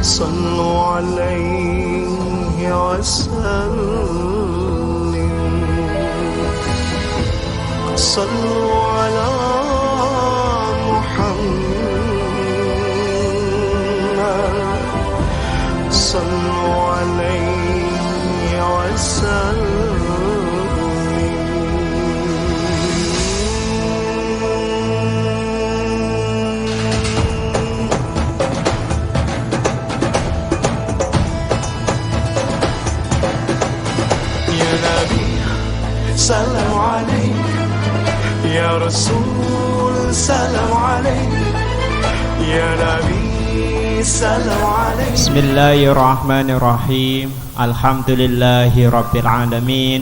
صلوا عليه وسلم صلوا على محمد صلوا عليه وسلم سلام عليك يا رسول سلام عليك يا نبي سلام عليك بسم الله الرحمن الرحيم الحمد لله رب العالمين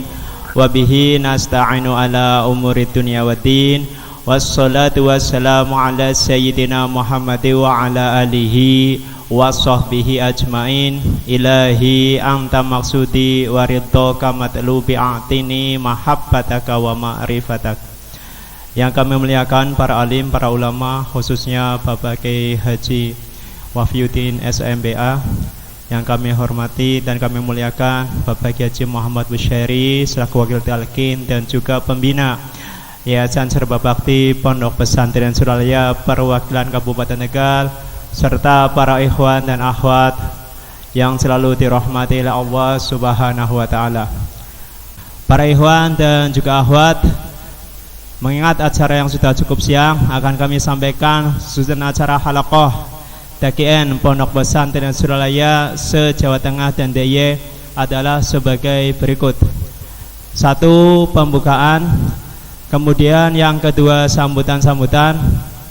وبه نستعين على أمور الدنيا والدين والصلاة والسلام على سيدنا محمد وعلى آله wasahbihi ajmain. Ilahi anta maksudi waridhoka matlubi a'tini mahabbataka wa ma'rifatak. Yang kami muliakan para alim, para ulama, khususnya Bapak Kiai Haji Wafiyuddin SMBA. Yang kami hormati dan kami muliakan Bapak Kiai Haji Muhammad Busyari selaku wakil talqin dan juga pembina Yayasan Serba Bakti Pondok Pesantren Suralaya perwakilan Kabupaten Tegal, serta para ikhwan dan akhwat yang selalu dirahmati oleh Allah Subhanahu wa taala. Para ikhwan dan juga akhwat, mengingat acara yang sudah cukup siang, akan kami sampaikan susunan acara halaqah TKN Pondok Pesantren Suralaya se-Jawa Tengah dan DIY adalah sebagai berikut. 1. Pembukaan, kemudian yang kedua sambutan-sambutan.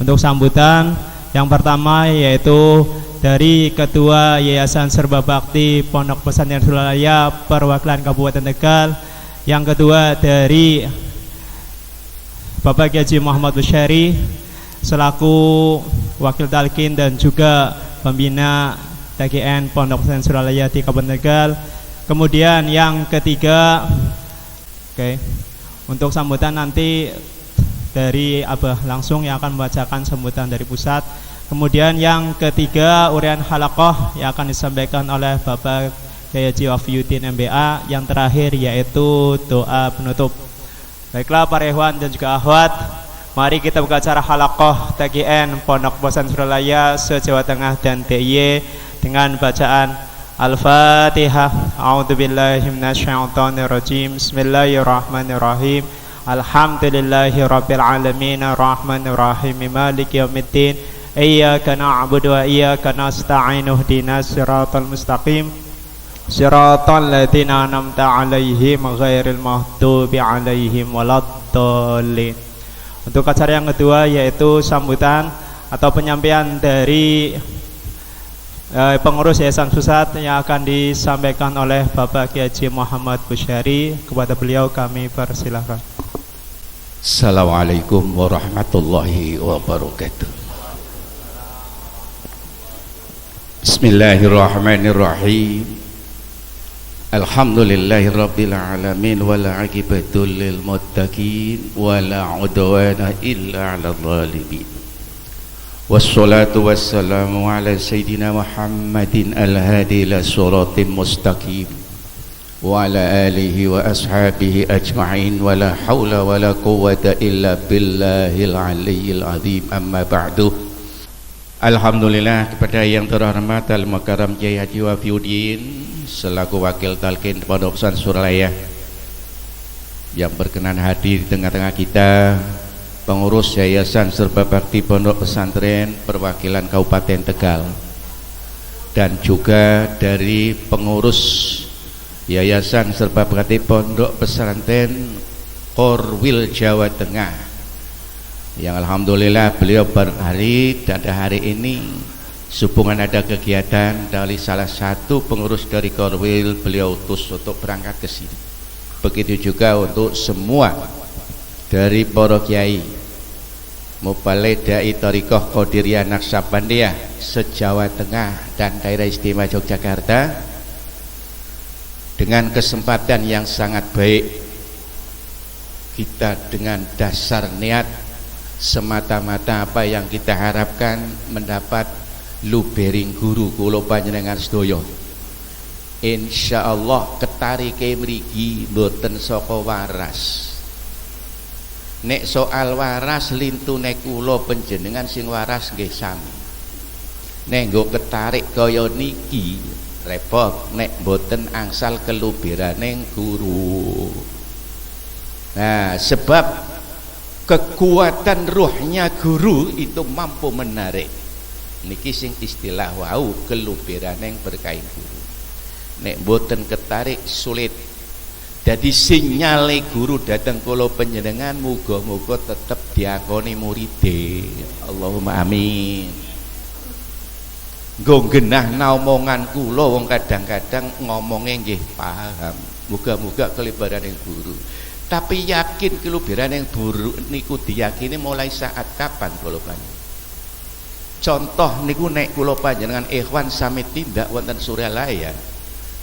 Untuk sambutan yang pertama yaitu dari Ketua Yayasan Serba Bakti Pondok Pesantren Suralaya perwakilan Kabupaten Tegal. Yang kedua dari Bapak Kiai Haji Muhammad Busyari selaku wakil talqin dan juga pembina TKN Pondok Pesantren Suralaya di Kabupaten Tegal. Kemudian yang ketiga, untuk sambutan nanti dari Abah langsung yang akan membacakan sambutan dari pusat. Kemudian yang ketiga urian halaqah yang akan disampaikan oleh Bapak Kiai Haji Wafiyuddin MBA. Yang terakhir yaitu doa penutup. Baiklah para ikhwan dan juga akhwat, mari kita buka acara halaqah TKN Pondok Pesantren Suralaya se-Jawa Tengah dan DIY dengan bacaan Al-Fatihah. A'udzubillahi minasyaitonirrajim. Bismillahirrahmanirrahim. Alhamdulillahi rabbil alamin arrahmanir rahim maliki yaumiddin iyyaka na'budu wa iyyaka nasta'in ihdinas siratal mustaqim siratal ladzina an'amta 'alaihim ghairil maghdubi 'alaihim waladdallin. Untuk acara yang kedua yaitu sambutan atau penyampaian dari pengurus Yayasan Pusat yang akan disampaikan oleh Bapak Kiai Haji Muhammad Busyari. Kepada beliau kami persilahkan. Assalamualaikum warahmatullahi wabarakatuh. Bismillahirrahmanirrahim. Alhamdulillahirabbil alamin wal 'aqibatul lil muttaqin wala 'udwana illa 'alal zalimin. Wassalatu wassalamu ala sayyidina Muhammadin al-hadi ila siratin mustaqim wa ala alihi wa ashabihi ajma'in wa la hawla wa la quwwata illa billahil aliyyil azim. Amma ba'du. Alhamdulillah, kepada yang terhormat Al-Mukarram Kiai Haji Wafiyuddin selaku wakil talqin Pondok Pesantren Suralaya yang berkenan hadir di tengah-tengah kita, pengurus Yayasan Serba Bakti Pondok Pesantren perwakilan Kabupaten Tegal, dan juga dari pengurus Yayasan Serba Bakti Pondok Pesantren Korwil Jawa Tengah, yang alhamdulillah beliau berhari dan hari ini sehubungan ada kegiatan dari salah satu pengurus dari Korwil, beliau utus untuk berangkat ke sini. Begitu juga untuk semua dari para kiai Muballigh Dai Thariqah Qadiriyah Naksabandiyah se-Jawa Tengah dan daerah istimewa Yogyakarta, dengan kesempatan yang sangat baik kita dengan dasar niat semata-mata apa yang kita harapkan mendapat lubering guru kula panjenengan sedaya. Insyaallah ketarike mriki mboten saka waras. Nek soal waras lintune kula panjenengan sing waras nggih sami. Nek nggo ketarik kaya niki repot nek mboten angsal keluberaning guru. Nah, sebab kekuatan ruhnya guru itu mampu menarik. Niki sing istilah wau keluberaning berkain guru. Nek mboten ketarik sulit. Jadi sinyale guru datang kula panjenengan muga-muga tetep diakoni muride. Allahumma amin. Nggo genahna omongan kula wong kadang-kadang ngomongnya nggih paham. Muga-muga kelibaraning guru. Tapi yakin kelibaraning guru niku diyakini mulai saat kapan kula panjenengan? Contoh niku nek kula panjenengan ikhwan sami tindak wonten Suralaya.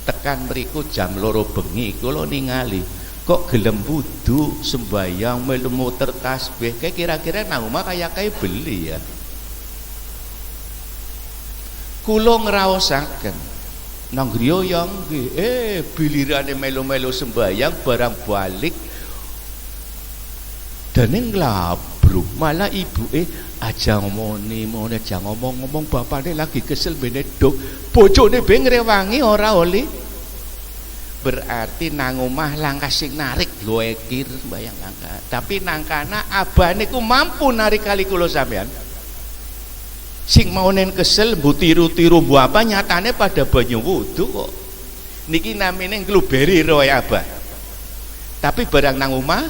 Tekan mriku jam 2 bengi kula ningali kok gelem wudu sembayang melu muter tasbih kayak kira-kira nang omah kaya beli ya. Kula ngraosaken nang griya yang nggih bilirane melu-melu sembayang barang balik dene nglabruk malah ibuke aja ngomong aja ngomong bapakne lagi kesel bene dok bojone be ngrewangi ora oleh berarti nang omah langkah sing narik lho ekir bayang langkah tapi nang kana abane ku mampu narik kali kula sampean sing maunen kesel mbu tiru-tiru mbu apa nyatane pada banyu wudu kok niki namine ngluberi roe abah tapi barang nang omah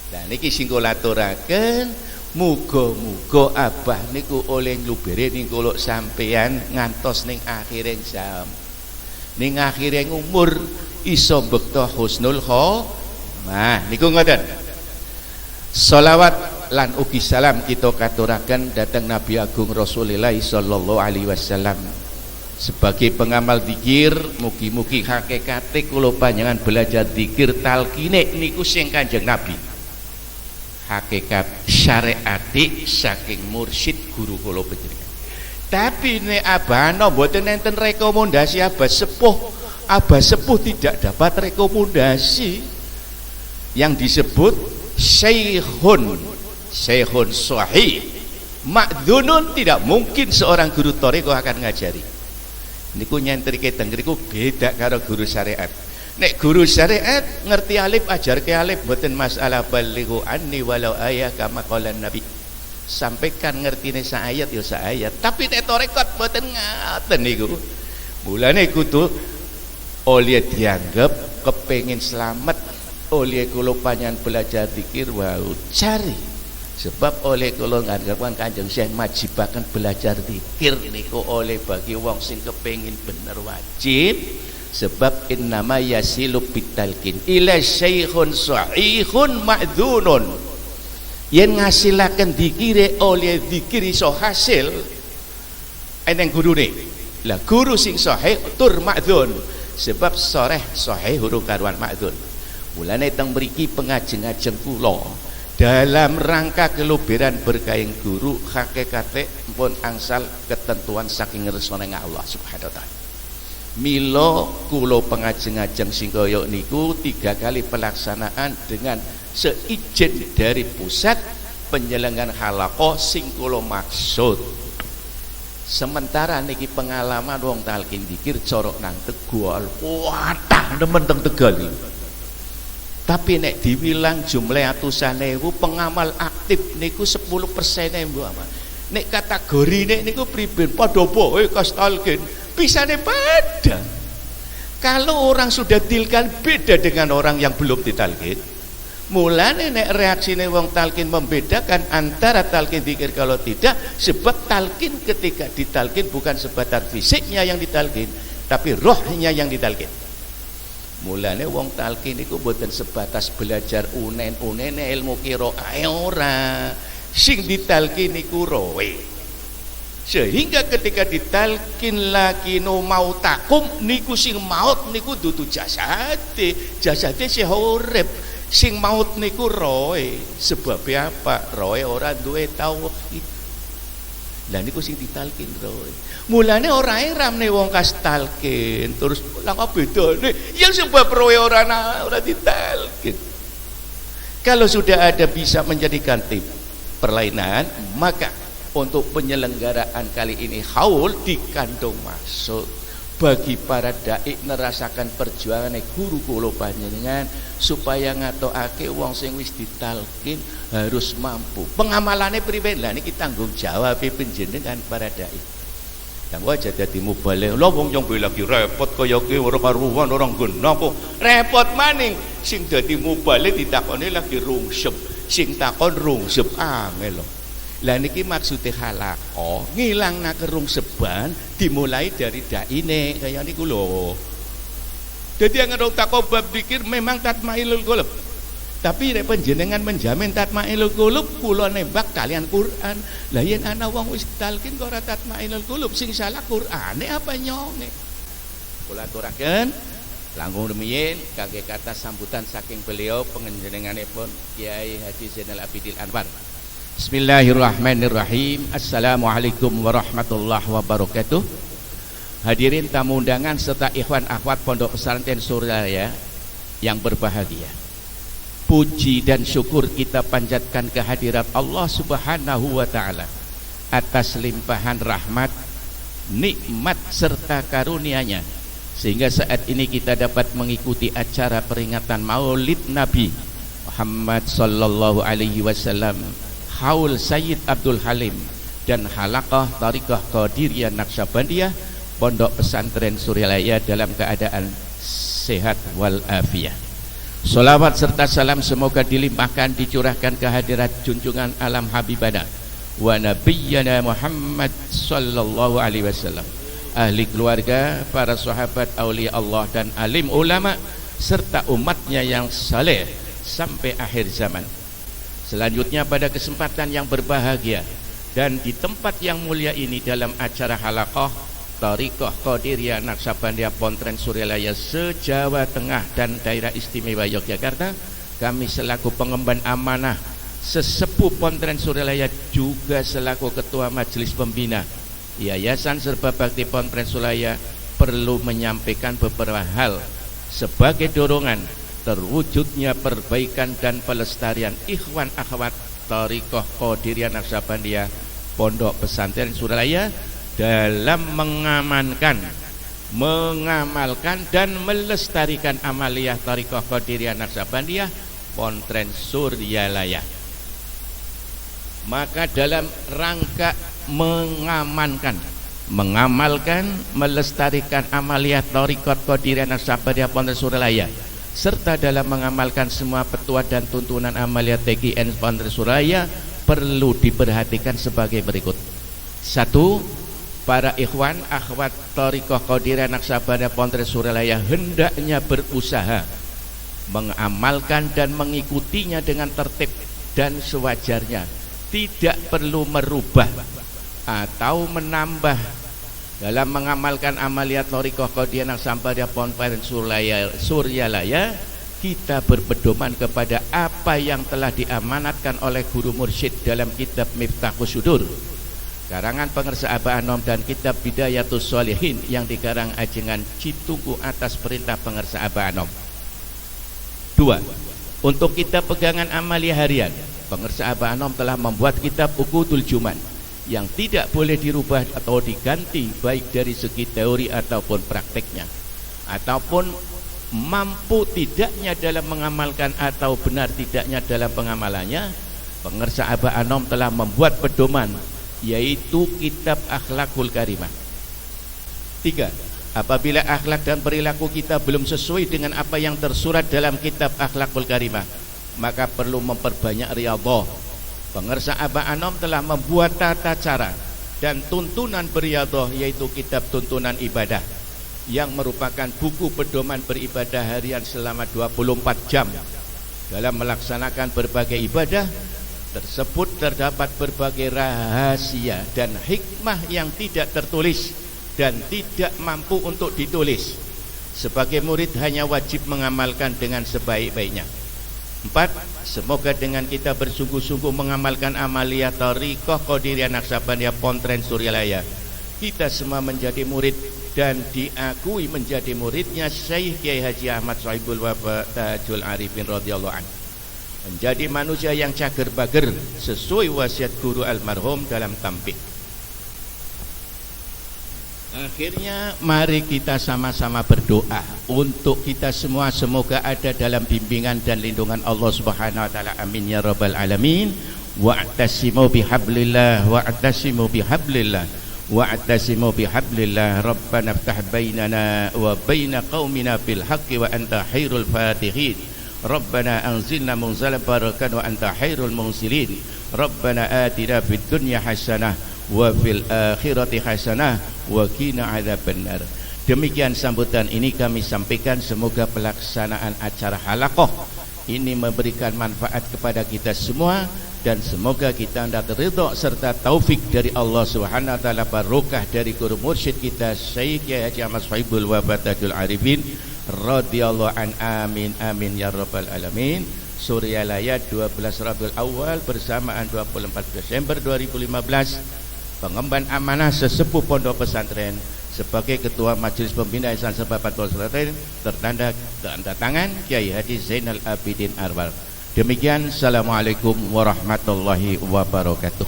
nah niki sing kula aturaken muga-muga abah niku oleh ngluberi ning kula sampean ngantos ning akhiring jam ning akhiring umur iso bekta husnul khotimah niku ngoten. Sholawat lan ugi salam kita katuraken dhateng Nabi Agung Rasulullah sallallahu alaihi wasallam sebagai pengamal zikir mugi-mugi hakikate kula panjenengan belajar zikir talqine niku sing Kanjeng Nabi hakikat syariati saking mursyid guru kula panjenengan. Tapi nek abana mboten enten rekomendasi abah sepuh tidak dapat rekomendasi yang disebut Syekhun sahih ma'dzunun tidak mungkin seorang guru thariqah akan ngajari niku nyentrike teng niku beda karo guru syariat. Nek guru syariat ngerti alif ajar ke alif mboten masalah balighu anni walau ayat kama qala nabi sampaikan ngertine sak ayat ya sak ayat tapi nek thariqah mboten ngaten niku mulane kudu oleh dianggap kepengin selamat oleh kula panjenengan belajar zikir wau cari sebab oleh kula ngandhapaken Kanjeng Syekh majibaken belajar zikir niku oleh bagi wong sing kepengin bener wajib sebab innama yasilu bitalqin ila syekhun sahihun ma'dzunun yen ngasilaken zikire oleh zikir iso hasil eneng gurune lah guru sing sahih tur ma'dzun sebab sahih huruf karuan ma'dzun. Mulane teng mriki pengajeng-ajeng kula dalam rangka keluberan berkaing guru hakikate pun angsal ketentuan saking ngersane Allah Subhanahu wa taala. Mila kula pengajeng-ajeng sing kaya niku 3 kali pelaksanaan dengan seizin dari pusat penyelenggaraan halaqah sing kula maksud. Sementara niki pengalaman wong talqin zikir corok nang Tegal. Wadah nemen teng Tegal iki. Tapi nek diwilang jumlah atusan ewu pengamal aktif niku 10% mbok amal. Nek kategorine niku pripun padha poe kas talqin pisane beda. Kalau orang sudah tilkan beda dengan orang yang belum ditalqin. Mulane nek reaksine wong talqin membedakan antara talqin zikir kalau tidak sebab talqin ketika ditalqin bukan sebatas fisiknya yang ditalqin tapi rohnya yang ditalqin. Mulane wong talqin niku mboten sebatas belajar unen-unene ilmu qiraah ora. Sing ditalqin niku roe. Sehingga ketika ditalqin lakinu mautakum niku sing maut niku dudu jasate sih urip. Sing maut niku roe. Sebab apa? Roe ora duwe tauhid. Lah niku sing ditalkin terus. Mulane ora ramne wong kas talkin terus lha kok bedane? Yang sebab roe ora ditalkin. Kalau sudah ada bisa menjadikan tip perlainan, maka untuk penyelenggaraan kali ini haul dikandung maksud bagi para dai nerasakan perjuangan guru kula panjenengan supaya ngatokake wong sing wis ditalkin harus mampu. Pengamalane priwe? Lah niki tanggung jawab panjenengan para dai. Yang aja dadi mubalek. Lha wong yang lagi repot kaya ki ora karuan orang genah repot maning sing dadi mubalek ditakoni lagi rungsep. Sing takon rungsep angel lho. Lah niki maksude halaqah ngilangna kerungseban dimulai dari daine kaya niku lho. Dadi yang ngerong takon bab zikir memang tatmailul qulub. Tapi nek panjenengan menjamin tatmailul qulub kula nembak kalian Quran. Lah yen ana wong wis talkin kok ora tatmailul qulub sing salah Qurane apa nyonge. Kula aturaken langkung rumiyin kangge kata sambutan saking beliau panjenenganipun Kiai Haji Zainal Abidin Anwar. Bismillahirrahmanirrahim. Assalamualaikum warahmatullahi wabarakatuh. Hadirin tamu undangan serta ikhwan akhwat Pondok Pesantren Suryalaya yang berbahagia. Puji dan syukur kita panjatkan kehadirat Allah Subhanahu wa taala atas limpahan rahmat, nikmat serta karunia-Nya sehingga saat ini kita dapat mengikuti acara peringatan Maulid Nabi Muhammad sallallahu alaihi wasallam, haul Sayyid Abdul Halim dan halaqah Thariqah Qadiriyah Naqsyabandiyah Pondok Pesantren Suryalaya dalam keadaan sehat wal afiyah. Salawat serta salam semoga dilimpahkan dicurahkan kehadirat junjungan alam habibana wa nabiyyana Muhammad sallallahu alaihi wasallam, ahli keluarga, para sahabat, aulia Allah dan alim ulama serta umatnya yang saleh sampai akhir zaman. Selanjutnya pada kesempatan yang berbahagia dan di tempat yang mulia ini dalam acara halaqah Thariqah Qadiriyah Naqsyabandiyah Pontren Suryalaya se-Jawa Tengah dan daerah istimewa Yogyakarta, kami selaku pengemban amanah sesepuh Pontren Suryalaya juga selaku ketua majelis pembina Yayasan Serba Bakti Pontren Suryalaya perlu menyampaikan beberapa hal sebagai dorongan terwujudnya perbaikan dan pelestarian ikhwan akhwat Thariqah Qadiriyah Naqsyabandiyah Pondok Pesantren Suryalaya dalam mengamalkan dan melestarikan amaliyah Thariqah Qadiriyah Naqsyabandiyah Pontren Suryalaya. Maka dalam rangka mengamalkan, melestarikan amaliyah Thariqah Qadiriyah Naqsyabandiyah Pontren Suryalaya serta dalam mengamalkan semua petua dan tuntunan amaliyah TGN Pontren Suryalaya perlu diperhatikan sebagai berikut. 1. Para ikhwan akhwat Thariqah Qadiriyah Naqsyabandiyah Pontren Suryalaya hendaknya berusaha mengamalkan dan mengikutinya dengan tertib dan sewajarnya, tidak perlu merubah atau menambah dalam mengamalkan amaliyat Thariqah Qadiriyah Naqsyabandiyah Pontren Suryalaya. Kita berpedoman kepada apa yang telah diamanatkan oleh guru mursyid dalam kitab Miftahus Sudur karangan pengersa Abah Anom dan kitab Bidayatus Sholihin yang dikarang ajengan Cituku atas perintah pengersa Abah Anom. 2. Untuk kitab pegangan amalia harian, pengersa Abah Anom telah membuat kitab Uqudul Juman yang tidak boleh dirubah atau diganti baik dari segi teori ataupun prakteknya, ataupun mampu tidaknya dalam mengamalkan atau benar tidaknya dalam pengamalannya. Pengersa Abah Anom telah membuat pedoman yaitu kitab Akhlakul Karimah. 3. Apabila akhlak dan perilaku kita belum sesuai dengan apa yang tersurat dalam kitab Akhlakul Karimah, maka perlu memperbanyak riyadhah. Pengersa Abah Anom telah membuat tata cara dan tuntunan beriyadhah yaitu kitab tuntunan ibadah yang merupakan buku pedoman beribadah harian selama 24 jam. Dalam melaksanakan berbagai ibadah tersebut terdapat berbagai rahasia dan hikmah yang tidak tertulis dan tidak mampu untuk ditulis. Sebagai murid hanya wajib mengamalkan dengan sebaik-baiknya. 4. Semoga dengan kita bersungguh-sungguh mengamalkan amaliyah Thariqah Qadiriyah Naksabandia Pontren Suryalaya, kita semua menjadi murid dan diakui menjadi muridnya Syekh Kiai Haji Ahmad Sohibul Wafa Tajul Arifin radhiyallahu anhu, menjadi manusia yang cager bager sesuai wasiat guru almarhum dalam tampik. Akhirnya mari kita sama-sama berdoa untuk kita semua, semoga ada dalam bimbingan dan lindungan Allah Subhanahu wa taala. Amin ya rabbal alamin. Wa'tasimu bihablillah wa'tasimu bihablillah wa'tasimu bihablillah. Rabbana iftah bainana wa baina qaumina bil haqqi wa anta khairul fatihin. Rabbana anzilna munzalan barakan wa anta khairul munzilin. Rabbana atina fid dunya hasanah wa fil akhirati hasanah wa qina adzabannar. Demikian sambutan ini kami sampaikan, semoga pelaksanaan acara halaqah ini memberikan manfaat kepada kita semua, dan semoga kita mendapat ridha serta taufik dari Allah Subhanahu wa taala, barokah dari guru mursyid kita Syekh Haji Ahmad Sohibul Wafa Tajul Arifin radhiyallahu an. Amin amin ya rabbal alamin. Suryalaya 12 Rabiul Awal bersamaan 24 Desember 2015. Pengemban amanah sesepuh pondok pesantren sebagai ketua majelis pembina Yayasan Sebab Pondok Pesantren tertanda tangan Kiai Haji Zainal Abidin Arwal. Demikian, assalamualaikum warahmatullahi wabarakatuh.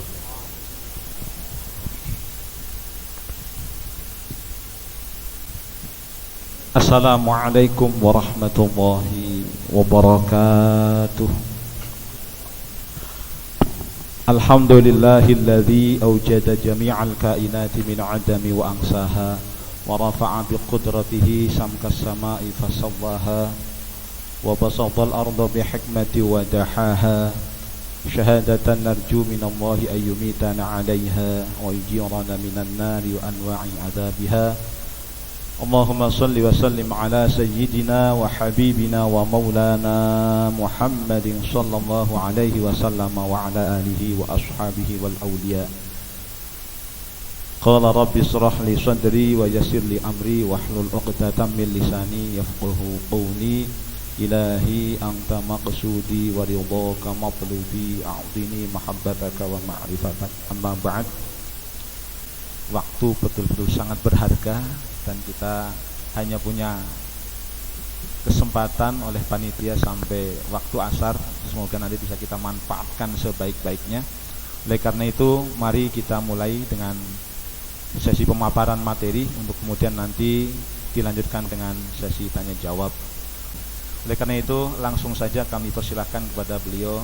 Assalamualaikum warahmatullahi wabarakatuh. Alhamdulillahilladzi awjada jami'al kainati min 'adami wa angsaha wa rafa'a biqudratihi samkas sama'i fasawwaha wa basatal arda bihikmati wa dahaha syahadatan narju minallahi ayyumitana 'alaiha wa yujirana minan nari wa anwa'i 'adzabiha. Allahumma salli wa sallim ala sayyidina wa habibina wa maulana Muhammadin sallallahu alaihi wasallam wa ala alihi wa ashabihi wal awliya. Qala rabbi israh li sadri wa yassir li amri wahlul 'uqdatam min lisani yafqahu qawli. Ilahi anta maqsudi wa ridhaka matlubi, a'tini mahabbataka wa ma'rifatak. Amma ba'd. Waktu betul-betul sangat berharga dan kita hanya punya kesempatan oleh panitia sampai waktu asar. Semoga nanti bisa kita manfaatkan sebaik-baiknya. Oleh karena itu, mari kita mulai dengan sesi pemaparan materi untuk kemudian nanti dilanjutkan dengan sesi tanya jawab. Oleh karena itu, langsung saja kami persilahkan kepada beliau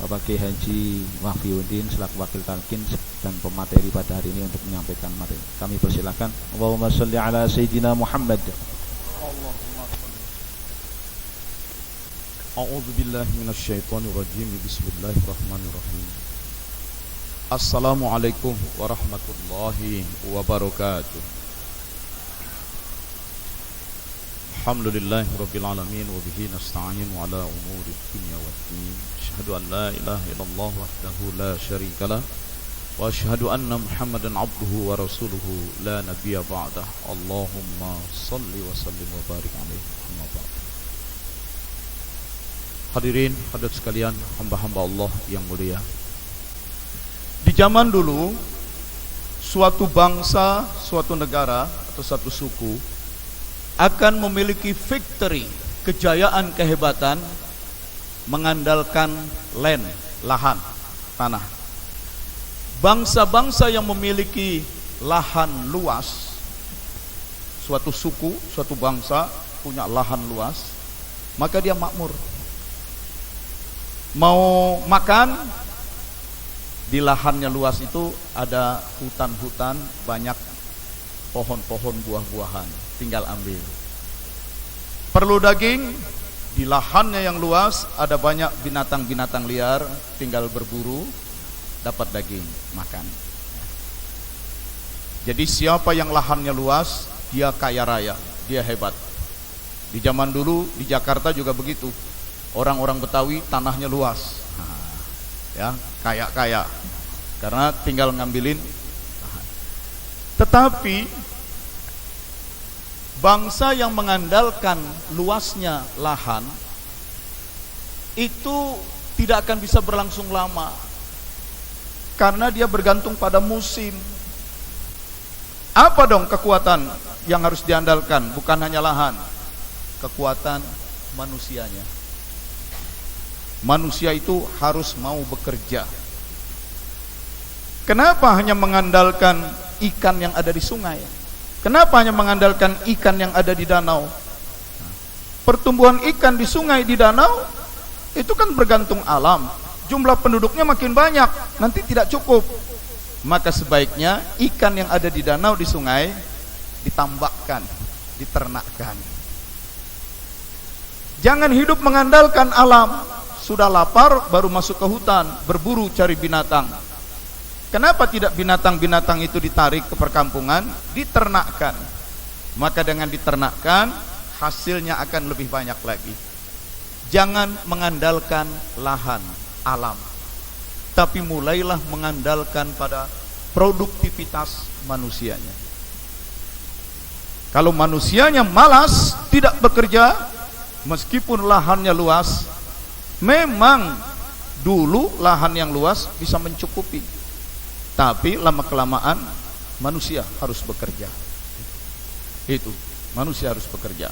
Bapak Kiai Haji Wafiuddin selaku wakil talqin dan pemateri pada hari ini untuk menyampaikan materi. Kami persilahkan. Allahumma shalli ala sayyidina Muhammad. Allahumma shalli. A'udzu billahi minasyaitonir rajim. Bismillahirrahmanirrahim. Assalamualaikum warahmatullahi wabarakatuh. Alhamdulillahirabbil alamin wa bihi nasta'in ala umuri dunya waddin. Asyhadu an la ilaha illallah wahdahu la syarikalah wa asyhadu anna Muhammadan abduhu wa rasuluhu la nabiyya ba'dah. Allahumma shalli wa sallim wa barik alaihi. Amma ba'd. Hadirin hadirat sekalian, hamba-hamba Allah yang mulia. Di zaman dulu, suatu bangsa, suatu negara atau satu suku akan memiliki victory, kejayaan, kehebatan mengandalkan land, lahan, tanah. Bangsa-bangsa yang memiliki lahan luas, suatu suku, suatu bangsa punya lahan luas, maka dia makmur. Mau makan, di lahannya luas itu ada hutan-hutan, banyak pohon-pohon buah-buahan, tinggal ambil. Perlu daging, di lahannya yang luas ada banyak binatang-binatang liar, tinggal berburu, dapat daging, makan. Jadi siapa yang lahannya luas, dia kaya raya, dia hebat. Di zaman dulu di Jakarta juga begitu. Orang-orang Betawi tanahnya luas, ya, kaya-kaya, karena tinggal ngambilin. Tetapi bangsa yang mengandalkan luasnya lahan itu tidak akan bisa berlangsung lama, karena dia bergantung pada musim. Apa dong kekuatan yang harus diandalkan? Bukan hanya lahan, kekuatan manusianya. Manusia itu harus mau bekerja. Kenapa hanya mengandalkan ikan yang ada di sungai? Kenapa hanya mengandalkan ikan yang ada di danau? Pertumbuhan ikan di sungai, di danau itu kan bergantung alam. Jumlah penduduknya makin banyak, nanti tidak cukup. Maka sebaiknya ikan yang ada di danau, di sungai ditambakkan, diternakkan. Jangan hidup mengandalkan alam. Sudah lapar baru masuk ke hutan, berburu cari binatang. Kenapa tidak binatang-binatang itu ditarik ke perkampungan, diternakkan? Maka dengan diternakkan, hasilnya akan lebih banyak lagi. Jangan mengandalkan lahan, alam, tapi mulailah mengandalkan pada produktivitas manusianya. Kalau manusianya malas, tidak bekerja, meskipun lahannya luas, memang dulu lahan yang luas bisa mencukupi, tapi lama-kelamaan manusia harus bekerja. Itu, manusia harus bekerja.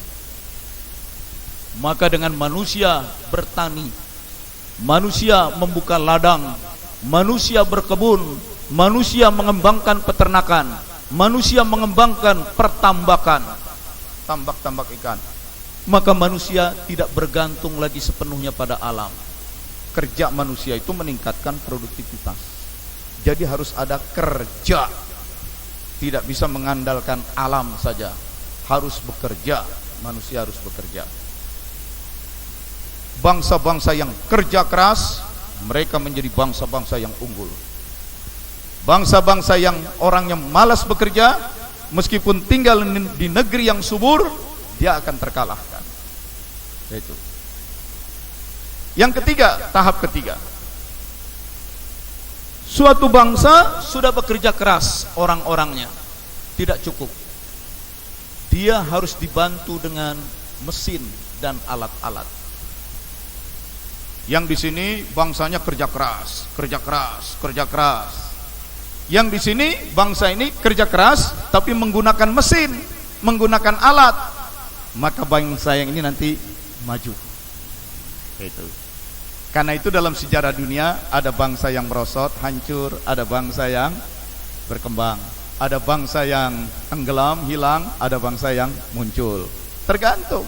Maka dengan manusia bertani, manusia membuka ladang, manusia berkebun, manusia mengembangkan peternakan, manusia mengembangkan pertambakan, tambak-tambak ikan, maka manusia tidak bergantung lagi sepenuhnya pada alam. Kerja manusia itu meningkatkan produktivitas. Jadi harus ada kerja. Tidak bisa mengandalkan alam saja, harus bekerja. Manusia harus bekerja. Bangsa-bangsa yang kerja keras, mereka menjadi bangsa-bangsa yang unggul. Bangsa-bangsa yang orangnya malas bekerja, meskipun tinggal di negeri yang subur, dia akan terkalahkan. Itu. Yang ketiga, tahap ketiga. Suatu bangsa sudah bekerja keras orang-orangnya, tidak cukup. Dia harus dibantu dengan mesin dan alat-alat. Yang di sini bangsanya kerja keras, kerja keras, kerja keras. Yang di sini bangsa ini kerja keras tapi menggunakan mesin, menggunakan alat. Maka bangsa yang ini nanti maju. Itu. Karena itu dalam sejarah dunia ada bangsa yang merosot, hancur, ada bangsa yang berkembang, ada bangsa yang tenggelam, hilang, ada bangsa yang muncul. Tergantung.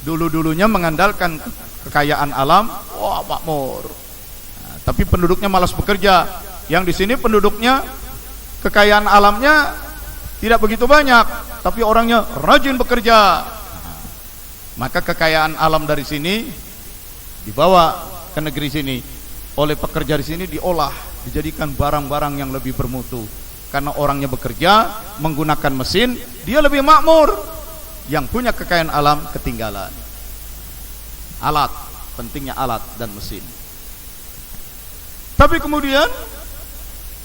Dulu-dulunya mengandalkan kekayaan alam, wah makmur. Nah, tapi penduduknya malas bekerja. Yang di sini penduduknya kekayaan alamnya tidak begitu banyak, tapi orangnya rajin bekerja. Nah, maka kekayaan alam dari sini dibawa ke negeri sini, oleh pekerja di sini diolah, dijadikan barang-barang yang lebih bermutu. Karena orangnya bekerja menggunakan mesin, dia lebih makmur. Yang punya kekayaan alam ketinggalan. Alat, pentingnya alat dan mesin. Tapi kemudian,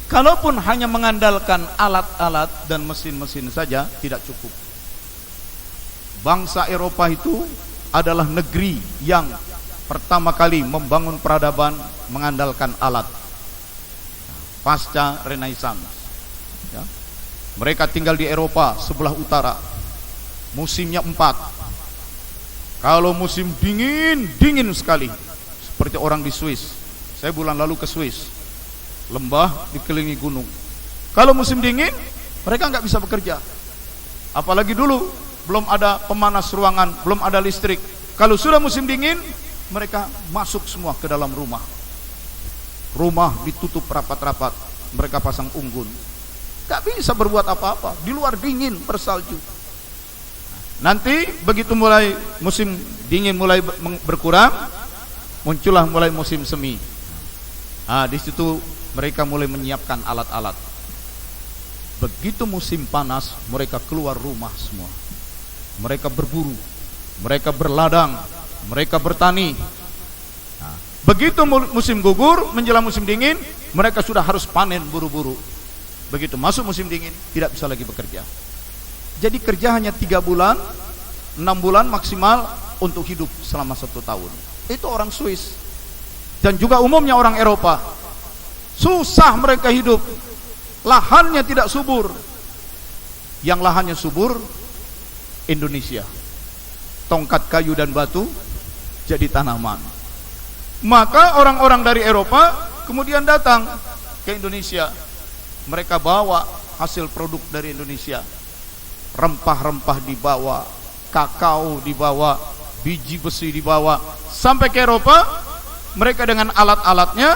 kalaupun hanya mengandalkan alat-alat dan mesin-mesin saja tidak cukup. Bangsa Eropa itu adalah negeri yang pertama kali membangun peradaban mengandalkan alat pasca Renaissance. Ya. Mereka tinggal di Eropa sebelah utara, musimnya 4. Kalau musim dingin, dingin sekali, seperti orang di Swiss. Saya bulan lalu ke Swiss, lembah dikelilingi gunung. Kalau musim dingin, mereka nggak bisa bekerja. Apalagi dulu belum ada pemanas ruangan, belum ada listrik. Kalau sudah musim dingin, mereka masuk semua ke dalam rumah. Rumah ditutup rapat-rapat, mereka pasang unggun. Gak bisa berbuat apa-apa, di luar dingin, bersalju. Nanti begitu mulai musim dingin mulai berkurang, muncullah mulai musim semi. Di situ mereka mulai menyiapkan alat-alat. Begitu musim panas, mereka keluar rumah semua. Mereka berburu, mereka berladang, mereka bertani. Begitu musim gugur menjelang musim dingin, mereka sudah harus panen buru-buru. Begitu masuk musim dingin, tidak bisa lagi bekerja. Jadi kerja hanya 3 bulan, 6 bulan maksimal untuk hidup selama 1 tahun. Itu orang Swiss. Dan juga umumnya orang Eropa. Susah mereka hidup. Lahannya tidak subur. Yang lahannya subur, Indonesia. Tongkat kayu dan batu jadi tanaman. Maka orang-orang dari Eropa kemudian datang ke Indonesia. Mereka bawa hasil produk dari Indonesia. Rempah-rempah dibawa, kakao dibawa, biji besi dibawa, sampai ke Eropa. Mereka dengan alat-alatnya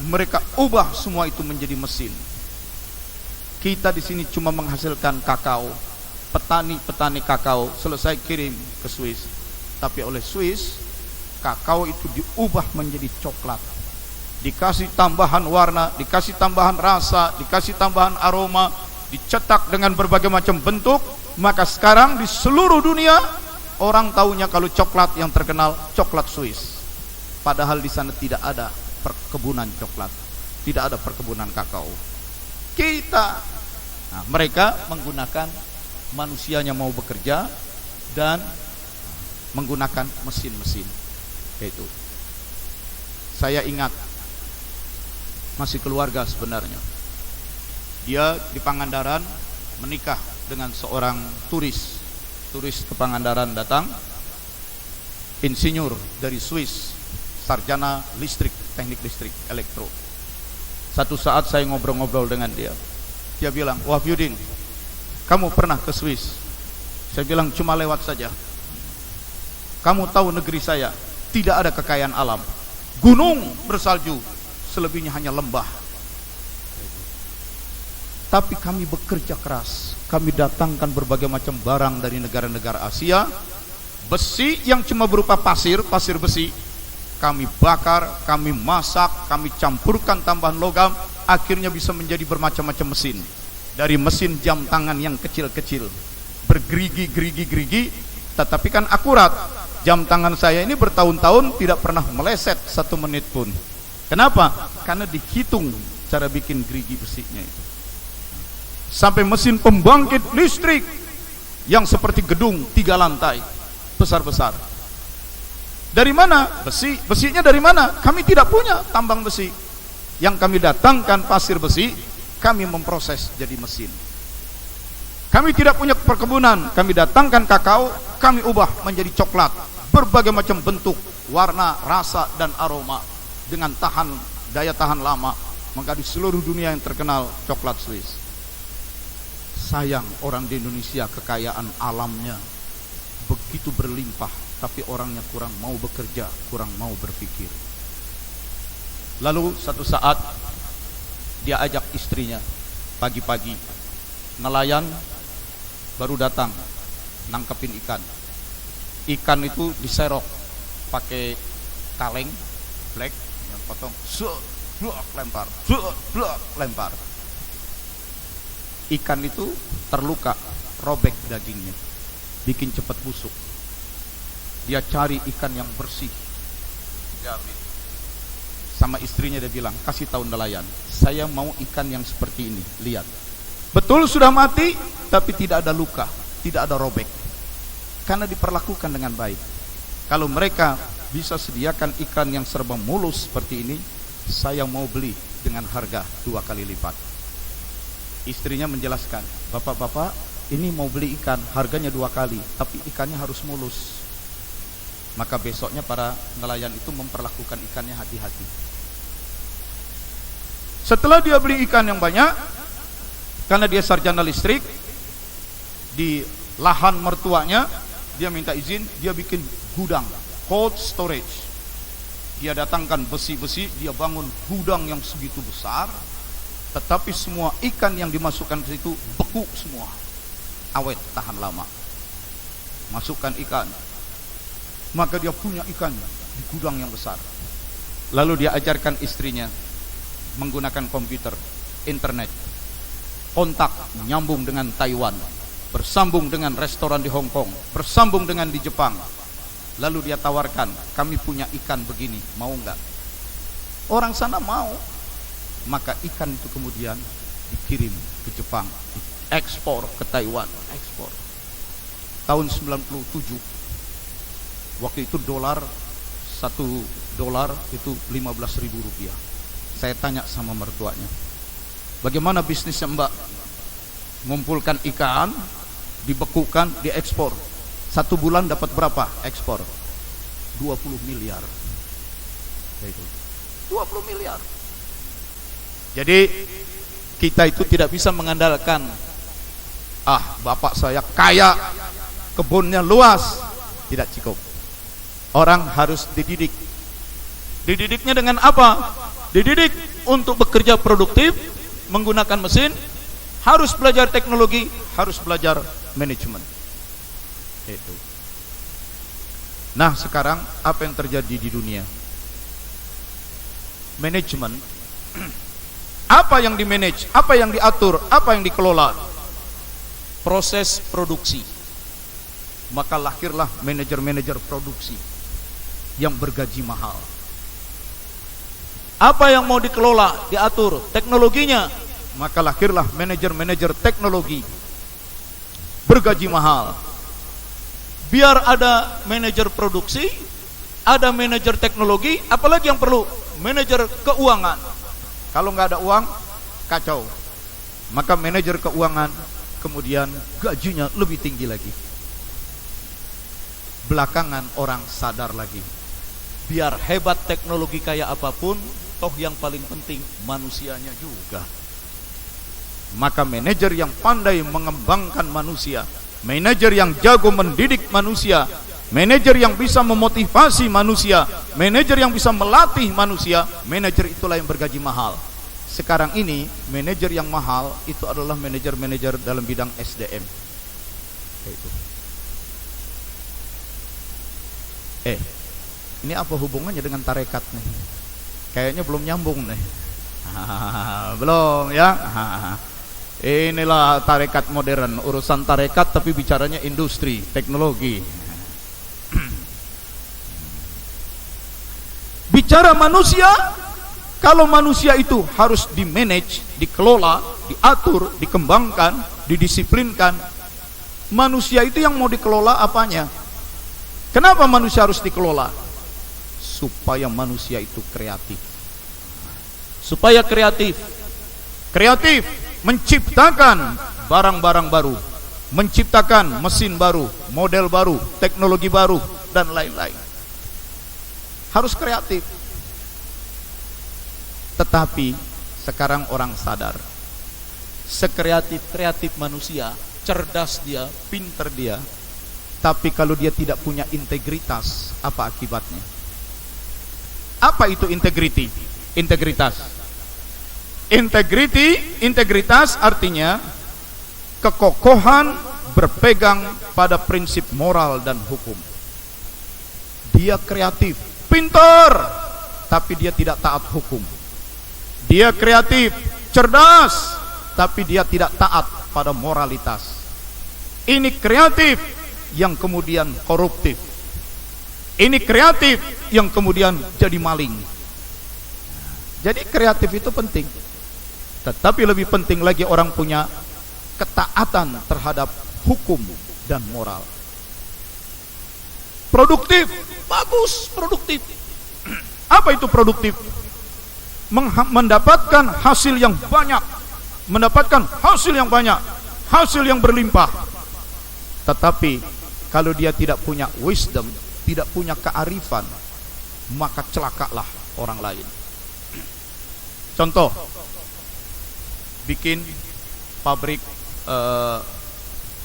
mereka ubah semua itu menjadi mesin. Kita di sini cuma menghasilkan kakao. Petani-petani kakao selesai kirim ke Swiss. Tapi oleh Swiss, kakao itu diubah menjadi coklat. Dikasih tambahan warna, dikasih tambahan rasa, dikasih tambahan aroma, dicetak dengan berbagai macam bentuk. Maka sekarang di seluruh dunia orang tahunya kalau coklat yang terkenal coklat Swiss. Padahal di sana tidak ada perkebunan coklat, tidak ada perkebunan kakao. Mereka menggunakan manusianya mau bekerja dan menggunakan mesin-mesin. Itu. Saya ingat masih keluarga sebenarnya. Dia di Pangandaran menikah dengan seorang turis ke Pangandaran datang, insinyur dari Swiss, sarjana listrik, teknik listrik, elektro. Satu saat saya ngobrol-ngobrol dengan dia. Dia bilang, "Wah Yudin, kamu pernah ke Swiss?" Saya bilang, "Cuma lewat saja." "Kamu tahu negeri saya tidak ada kekayaan alam. Gunung bersalju, selebihnya hanya lembah. Tapi kami bekerja keras. Kami datangkan berbagai macam barang dari negara-negara Asia. Besi yang cuma berupa pasir besi, kami bakar, kami masak, kami campurkan tambahan logam, akhirnya bisa menjadi bermacam-macam mesin. Dari mesin jam tangan yang kecil-kecil, bergerigi-gerigi, tetapi kan akurat. Jam tangan saya ini bertahun-tahun tidak pernah meleset 1 menit pun. Kenapa? Karena dihitung cara bikin gerigi besinya itu. Sampai mesin pembangkit listrik yang seperti gedung 3 lantai besar-besar. Dari mana? Besinya dari mana? Kami tidak punya tambang besi. Yang kami datangkan pasir besi, kami memproses jadi mesin. Kami tidak punya perkebunan, kami datangkan kakao, kami ubah menjadi coklat, berbagai macam bentuk, warna, rasa dan aroma dengan daya tahan lama. Maka di seluruh dunia yang terkenal coklat Swiss. Sayang orang di Indonesia kekayaan alamnya begitu berlimpah, tapi orangnya kurang mau bekerja, kurang mau berpikir. Lalu satu saat dia ajak istrinya pagi-pagi, nelayan baru datang nangkepin ikan. Ikan itu diserok pakai kaleng black yang potong, lempar. Ikan itu terluka, robek dagingnya, bikin cepat busuk. Dia cari ikan yang bersih. Sama istrinya dia bilang, kasih tahu nelayan, saya mau ikan yang seperti ini, lihat. Betul sudah mati, tapi tidak ada luka, tidak ada robek. Karena diperlakukan dengan baik. Kalau mereka bisa sediakan ikan yang serba mulus seperti ini, saya mau beli dengan harga 2 kali lipat. Istrinya menjelaskan, bapak-bapak ini mau beli ikan, harganya 2 kali, tapi ikannya harus mulus. Maka besoknya para nelayan itu memperlakukan ikannya hati-hati. Setelah dia beli ikan yang banyak, karena dia sarjana listrik, di lahan mertuanya dia minta izin, dia bikin gudang, cold storage. Dia datangkan besi-besi, dia bangun gudang yang segitu besar. Tetapi semua ikan yang dimasukkan ke situ beku semua, awet, tahan lama. Masukkan ikan, maka dia punya ikan di gudang yang besar. Lalu dia ajarkan istrinya menggunakan komputer, internet, kontak, nyambung dengan Taiwan, bersambung dengan restoran di Hong Kong, bersambung dengan di Jepang. Lalu dia tawarkan, kami punya ikan begini, mau enggak? Orang sana mau. Maka ikan itu kemudian dikirim ke Jepang, ekspor ke Taiwan, ekspor. Tahun 97, waktu itu dolar $1 itu 15.000 rupiah. Saya tanya sama mertuanya, bagaimana bisnisnya Mbak? Ngumpulkan ikan, dibekukan, diekspor. 1 bulan dapat berapa ekspor? 20 miliar. Itu 20 miliar. Jadi kita itu tidak bisa mengandalkan, bapak saya kaya, kebunnya luas. Tidak cukup. Orang harus dididik. Dididiknya dengan apa? Dididik untuk bekerja produktif, menggunakan mesin, harus belajar teknologi, harus belajar manajemen. Itu. Nah, sekarang apa yang terjadi di dunia? Manajemen. Apa yang dimanage, apa yang diatur, apa yang dikelola? Proses produksi. Maka lahirlah manajer-manajer produksi yang bergaji mahal. Apa yang mau dikelola, diatur, teknologinya, maka lahirlah manajer-manajer teknologi bergaji mahal. Biar ada manajer produksi, ada manajer teknologi, apalagi yang perlu? Manajer keuangan. Kalau nggak ada uang, kacau. Maka manajer keuangan kemudian gajinya lebih tinggi lagi. Belakangan orang sadar lagi, biar hebat teknologi kayak apapun, toh yang paling penting manusianya juga. Maka manajer yang pandai mengembangkan manusia, manajer yang jago mendidik manusia, manajer yang bisa memotivasi manusia, manajer yang bisa melatih manusia, manajer itulah yang bergaji mahal. Sekarang ini manajer yang mahal itu adalah manajer-manajer dalam bidang SDM. Itu. Ini apa hubungannya dengan tarekat nih? Kayaknya belum nyambung nih. Belum ya? Inilah tarekat modern, urusan tarekat tapi bicaranya industri, teknologi. Bicara manusia, kalau manusia itu harus di-manage, dikelola, diatur, dikembangkan, didisiplinkan. Manusia itu yang mau dikelola apanya? Kenapa manusia harus dikelola? Supaya manusia itu kreatif. Supaya kreatif. Kreatif menciptakan barang-barang baru, menciptakan mesin baru, model baru, teknologi baru, dan lain-lain. Harus kreatif. Tetapi sekarang orang sadar, sekreatif-kreatif manusia, cerdas dia, pinter dia, tapi kalau dia tidak punya integritas, apa akibatnya? Apa itu integriti? Integritas. Integritas artinya kekokohan berpegang pada prinsip moral dan hukum. Dia kreatif, pintar, tapi dia tidak taat hukum. Dia kreatif, cerdas, tapi dia tidak taat pada moralitas. Ini kreatif yang kemudian koruptif. Ini kreatif yang kemudian jadi maling. Jadi kreatif itu penting. Tetapi lebih penting lagi orang punya ketaatan terhadap hukum dan moral. Produktif, bagus, produktif. Apa itu produktif? Mendapatkan hasil yang banyak, mendapatkan hasil yang banyak, hasil yang berlimpah. Tetapi kalau dia tidak punya wisdom, tidak punya kearifan, maka celakalah orang lain. Contoh, bikin pabrik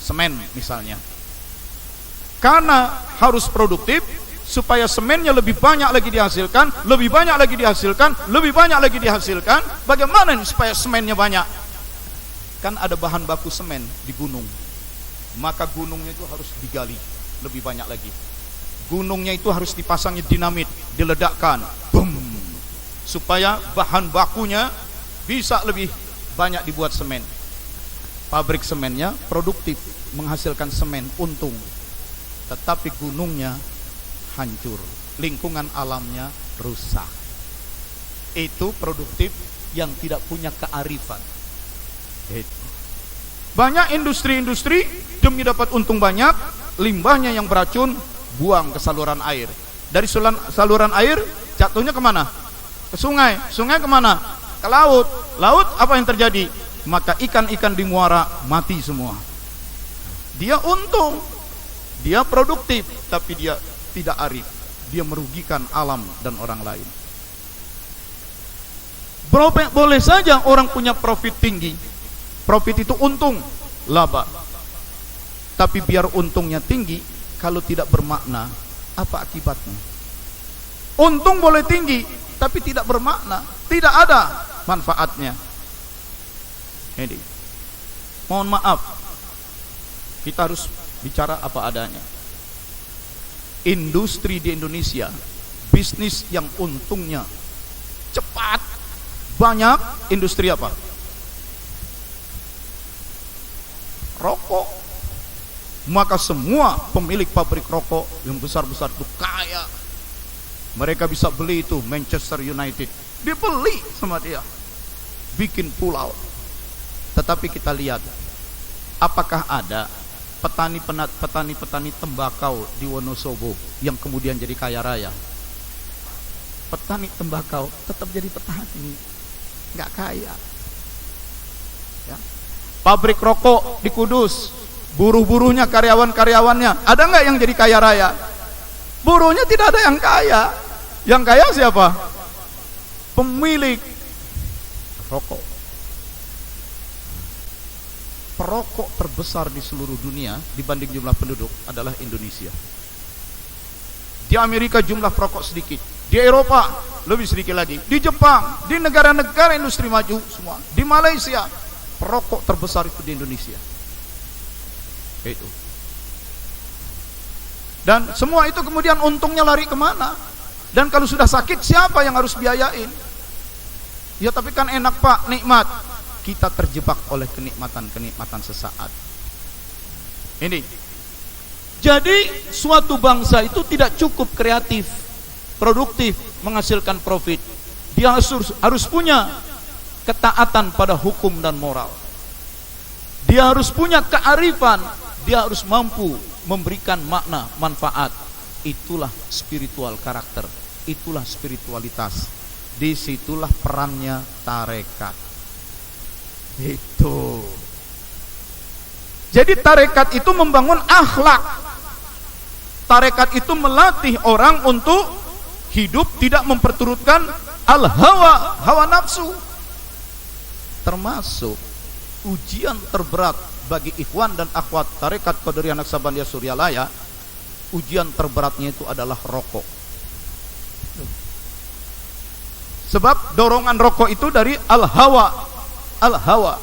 semen misalnya. Karena harus produktif, supaya semennya lebih banyak lagi dihasilkan, lebih banyak lagi dihasilkan, lebih banyak lagi dihasilkan. Bagaimana supaya semennya banyak? Kan ada bahan baku semen di gunung, maka gunungnya itu harus digali lebih banyak lagi. Gunungnya itu harus dipasangi dinamit, diledakkan, boom, supaya bahan bakunya bisa lebih banyak dibuat semen. Pabrik semennya produktif, menghasilkan semen, untung. Tetapi gunungnya hancur, lingkungan alamnya rusak. Itu produktif yang tidak punya kearifan. Banyak industri-industri demi dapat untung banyak, limbahnya yang beracun buang ke saluran air. Dari saluran air jatuhnya kemana? Ke sungai. Sungai kemana? Ke laut. Laut apa yang terjadi? Maka ikan-ikan di muara mati semua. Dia untung, dia produktif, tapi dia tidak arif. Dia merugikan alam dan orang lain. Boleh saja orang punya profit tinggi. Profit itu untung, laba. Tapi biar untungnya tinggi, kalau tidak bermakna, apa akibatnya? Untung boleh tinggi, tapi tidak bermakna, tidak ada manfaatnya. Jadi, mohon maaf, kita harus bicara apa adanya. Industri di Indonesia, bisnis yang untungnya cepat, banyak, industri apa? Rokok. Maka semua pemilik pabrik rokok yang besar-besar itu kaya. Mereka bisa beli itu Manchester United, dibeli sama dia, bikin pulau. Tetapi kita lihat, apakah ada petani tembakau di Wonosobo yang kemudian jadi kaya raya? Petani tembakau tetap jadi petani, nggak kaya. Ya. Pabrik rokok di Kudus, buruh-buruhnya, karyawan-karyawannya, ada nggak yang jadi kaya raya? Buruhnya tidak ada yang kaya. Yang kaya siapa? Pemilik rokok. Perokok terbesar di seluruh dunia dibanding jumlah penduduk adalah Indonesia. Di Amerika jumlah perokok sedikit, di Eropa lebih sedikit lagi, di Jepang, di negara-negara industri maju semua, di Malaysia perokok terbesar itu di Indonesia. Itu. Dan semua itu kemudian untungnya lari kemana? Dan kalau sudah sakit siapa yang harus biayain? Ya tapi kan enak Pak, nikmat. Kita terjebak oleh kenikmatan-kenikmatan sesaat. Ini. Jadi suatu bangsa itu tidak cukup kreatif, produktif, menghasilkan profit. Dia harus punya ketaatan pada hukum dan moral. Dia harus punya kearifan. Dia harus mampu memberikan makna, manfaat. Itulah spiritual karakter, itulah spiritualitas. Disitulah perannya tarekat. Itu. Jadi tarekat itu membangun akhlak. Tarekat itu melatih orang untuk hidup tidak memperturutkan al-hawa, hawa nafsu. Termasuk ujian terberat bagi ikhwan dan akhwat tarekat Qadariyah Naqsabandiyah Suryalaya, ujian terberatnya itu adalah rokok. Sebab dorongan rokok itu dari al-hawa, al-hawa.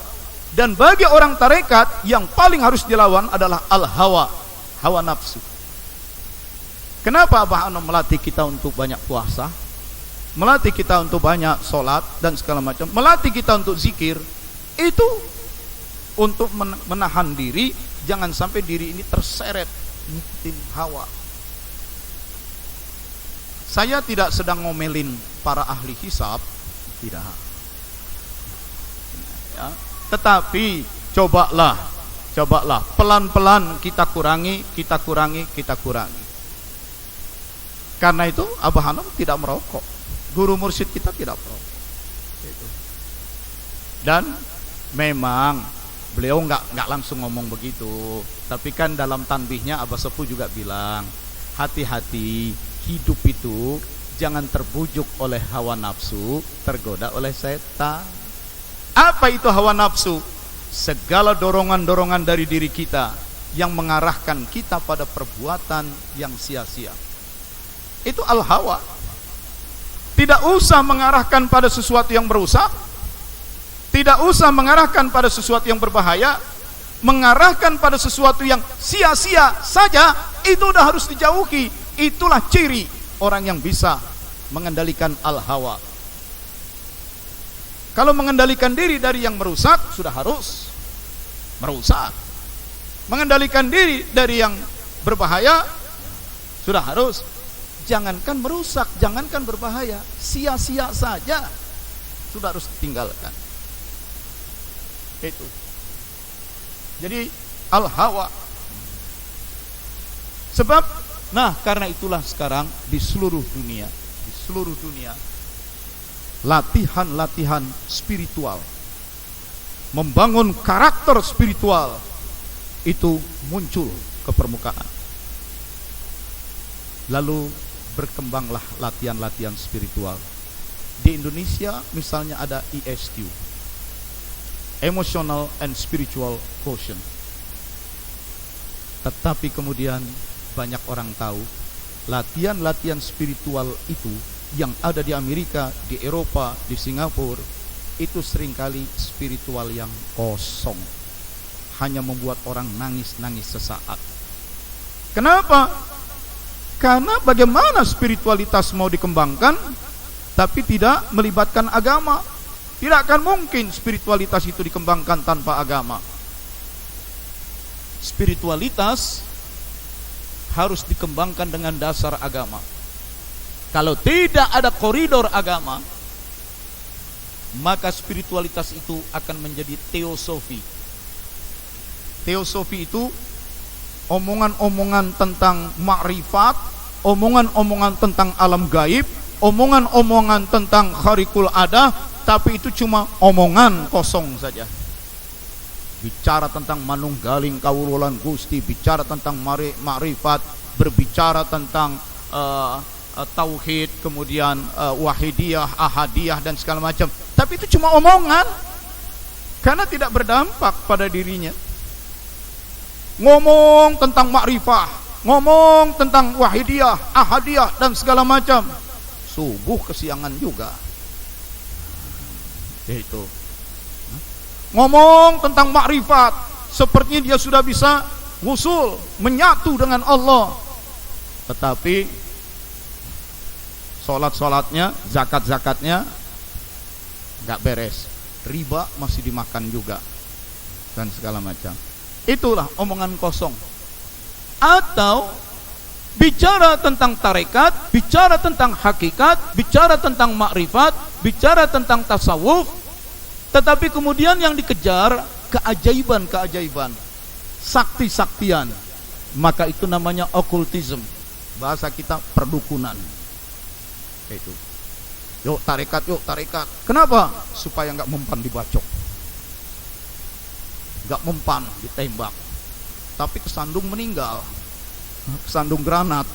Dan bagi orang tarekat yang paling harus dilawan adalah al-hawa, hawa nafsu. Kenapa Abah Anom melatih kita untuk banyak puasa, melatih kita untuk banyak sholat dan segala macam, melatih kita untuk zikir? Itu untuk menahan diri, jangan sampai diri ini terseret ngikutin hawa. Saya tidak sedang ngomelin para ahli hisab, tidak. Ya, tetapi cobalah pelan-pelan kita kurangi. Karena itu Abah Anom tidak merokok, guru mursyid kita tidak merokok. Dan memang beliau nggak langsung ngomong begitu, tapi kan dalam tanbihnya Abah Sepuh juga bilang, hati-hati, hidup itu jangan terbujuk oleh hawa nafsu, tergoda oleh setan. Apa itu hawa nafsu? Segala dorongan-dorongan dari diri kita yang mengarahkan kita pada perbuatan yang sia-sia. Itu al-hawa. Tidak usah mengarahkan pada sesuatu yang merusak, tidak usah mengarahkan pada sesuatu yang berbahaya, mengarahkan pada sesuatu yang sia-sia saja, itu udah harus dijauhi. Itulah ciri orang yang bisa mengendalikan al-hawa. Kalau mengendalikan diri dari yang merusak, sudah harus merusak. Mengendalikan diri dari yang berbahaya, sudah harus. Jangankan merusak, jangankan berbahaya, sia-sia saja sudah harus ditinggalkan. Itu. Jadi al-hawa. Sebab Nah, karena itulah sekarang di seluruh dunia latihan-latihan spiritual, membangun karakter spiritual itu muncul ke permukaan. Lalu berkembanglah latihan-latihan spiritual. Di Indonesia misalnya ada ESQ, Emotional and Spiritual Quotient. Tetapi kemudian banyak orang tahu latihan-latihan spiritual itu yang ada di Amerika, di Eropa, di Singapura, itu seringkali spiritual yang kosong, hanya membuat orang nangis-nangis sesaat. Kenapa? Karena bagaimana spiritualitas mau dikembangkan tapi tidak melibatkan agama? Tidak akan mungkin spiritualitas itu dikembangkan tanpa agama. Spiritualitas harus dikembangkan dengan dasar agama. Kalau tidak ada koridor agama, maka spiritualitas itu akan menjadi teosofi. Teosofi itu omongan-omongan tentang makrifat, omongan-omongan tentang alam gaib, omongan-omongan tentang kharikul adah, tapi itu cuma omongan kosong saja. Bicara tentang manunggaling kawulolan Gusti, bicara tentang makrifat, berbicara tentang tauhid, kemudian wahidiyah, ahadiyah dan segala macam. Tapi itu cuma omongan, karena tidak berdampak pada dirinya. Ngomong tentang makrifah, ngomong tentang wahidiyah, ahadiyah dan segala macam, subuh kesiangan juga. Itu ngomong tentang makrifat, sepertinya dia sudah bisa wusul, menyatu dengan Allah. Tetapi sholat-sholatnya, zakat-zakatnya gak beres, riba masih dimakan juga, dan segala macam. Itulah omongan kosong. Atau bicara tentang tarekat, bicara tentang hakikat, bicara tentang makrifat, bicara tentang tasawuf, tetapi kemudian yang dikejar keajaiban-keajaiban, sakti-saktian, maka itu namanya okultism. Bahasa kita perdukunan. Itu. Yuk tarekat, yuk tarekat. Kenapa? Supaya nggak mempan dibacok, nggak mempan ditembak, tapi kesandung meninggal, kesandung granat.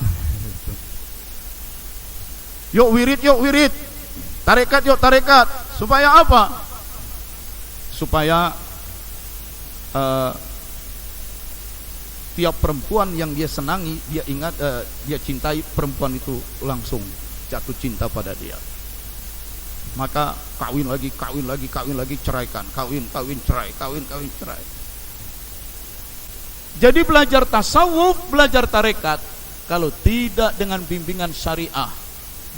Yuk wirid, yuk wirid. Tarekat, yuk tarekat. Supaya apa? Supaya tiap perempuan yang dia senangi, dia ingat, dia cintai, perempuan itu langsung jatuh cinta pada dia. Maka kawin lagi, ceraikan, kawin, cerai, kawin, cerai. Jadi belajar tasawuf, belajar tarekat, kalau tidak dengan bimbingan syariah,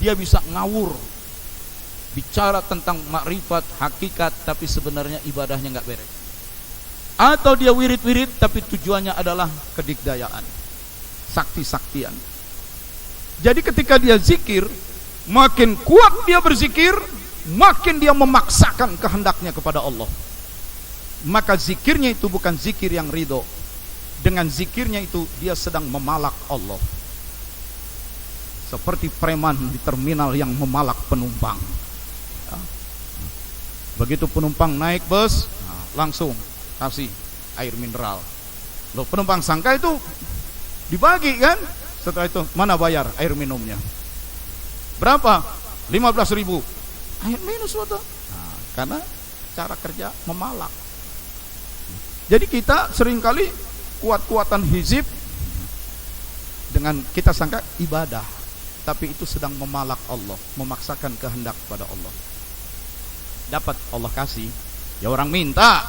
dia bisa ngawur, bicara tentang makrifat, hakikat, tapi sebenarnya ibadahnya nggak beres. Atau dia wirid-wirid, tapi tujuannya adalah kedikdayaan, sakti-saktian. Jadi ketika dia zikir, makin kuat dia berzikir, makin dia memaksakan kehendaknya kepada Allah. Maka zikirnya itu bukan zikir yang ridho. Dengan zikirnya itu dia sedang memalak Allah. Seperti preman di terminal yang memalak penumpang. Begitu penumpang naik bus, langsung kasih air mineral. Loh, penumpang sangka itu dibagi kan? Setelah itu, mana bayar air minumnya? Berapa? 15.000. Air minus waktu. Karena cara kerja memalak. Jadi kita seringkali kuat-kuatan hizib dengan kita sangka ibadah, tapi itu sedang memalak Allah, memaksakan kehendak pada Allah. Dapat Allah kasih, ya orang minta,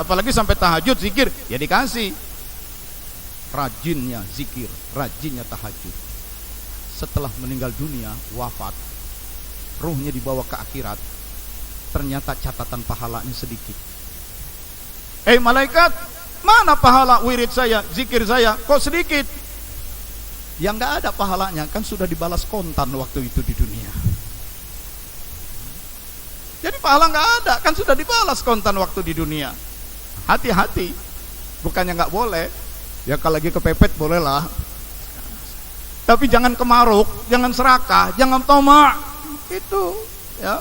apalagi sampai tahajud zikir, ya dikasih. Rajinnya zikir, rajinnya tahajud. Setelah meninggal dunia, wafat, ruhnya dibawa ke akhirat, ternyata catatan pahalanya sedikit. Malaikat, mana pahala wirid saya, zikir saya, kok sedikit? Yang nggak ada pahalanya, kan sudah dibalas kontan waktu itu di dunia. Jadi pahala nggak ada, kan sudah dibalas kontan waktu di dunia. Hati-hati, bukannya nggak boleh. Ya kalau lagi kepepet bolehlah. Tapi jangan kemaruk, jangan serakah, jangan tomak. Itu ya.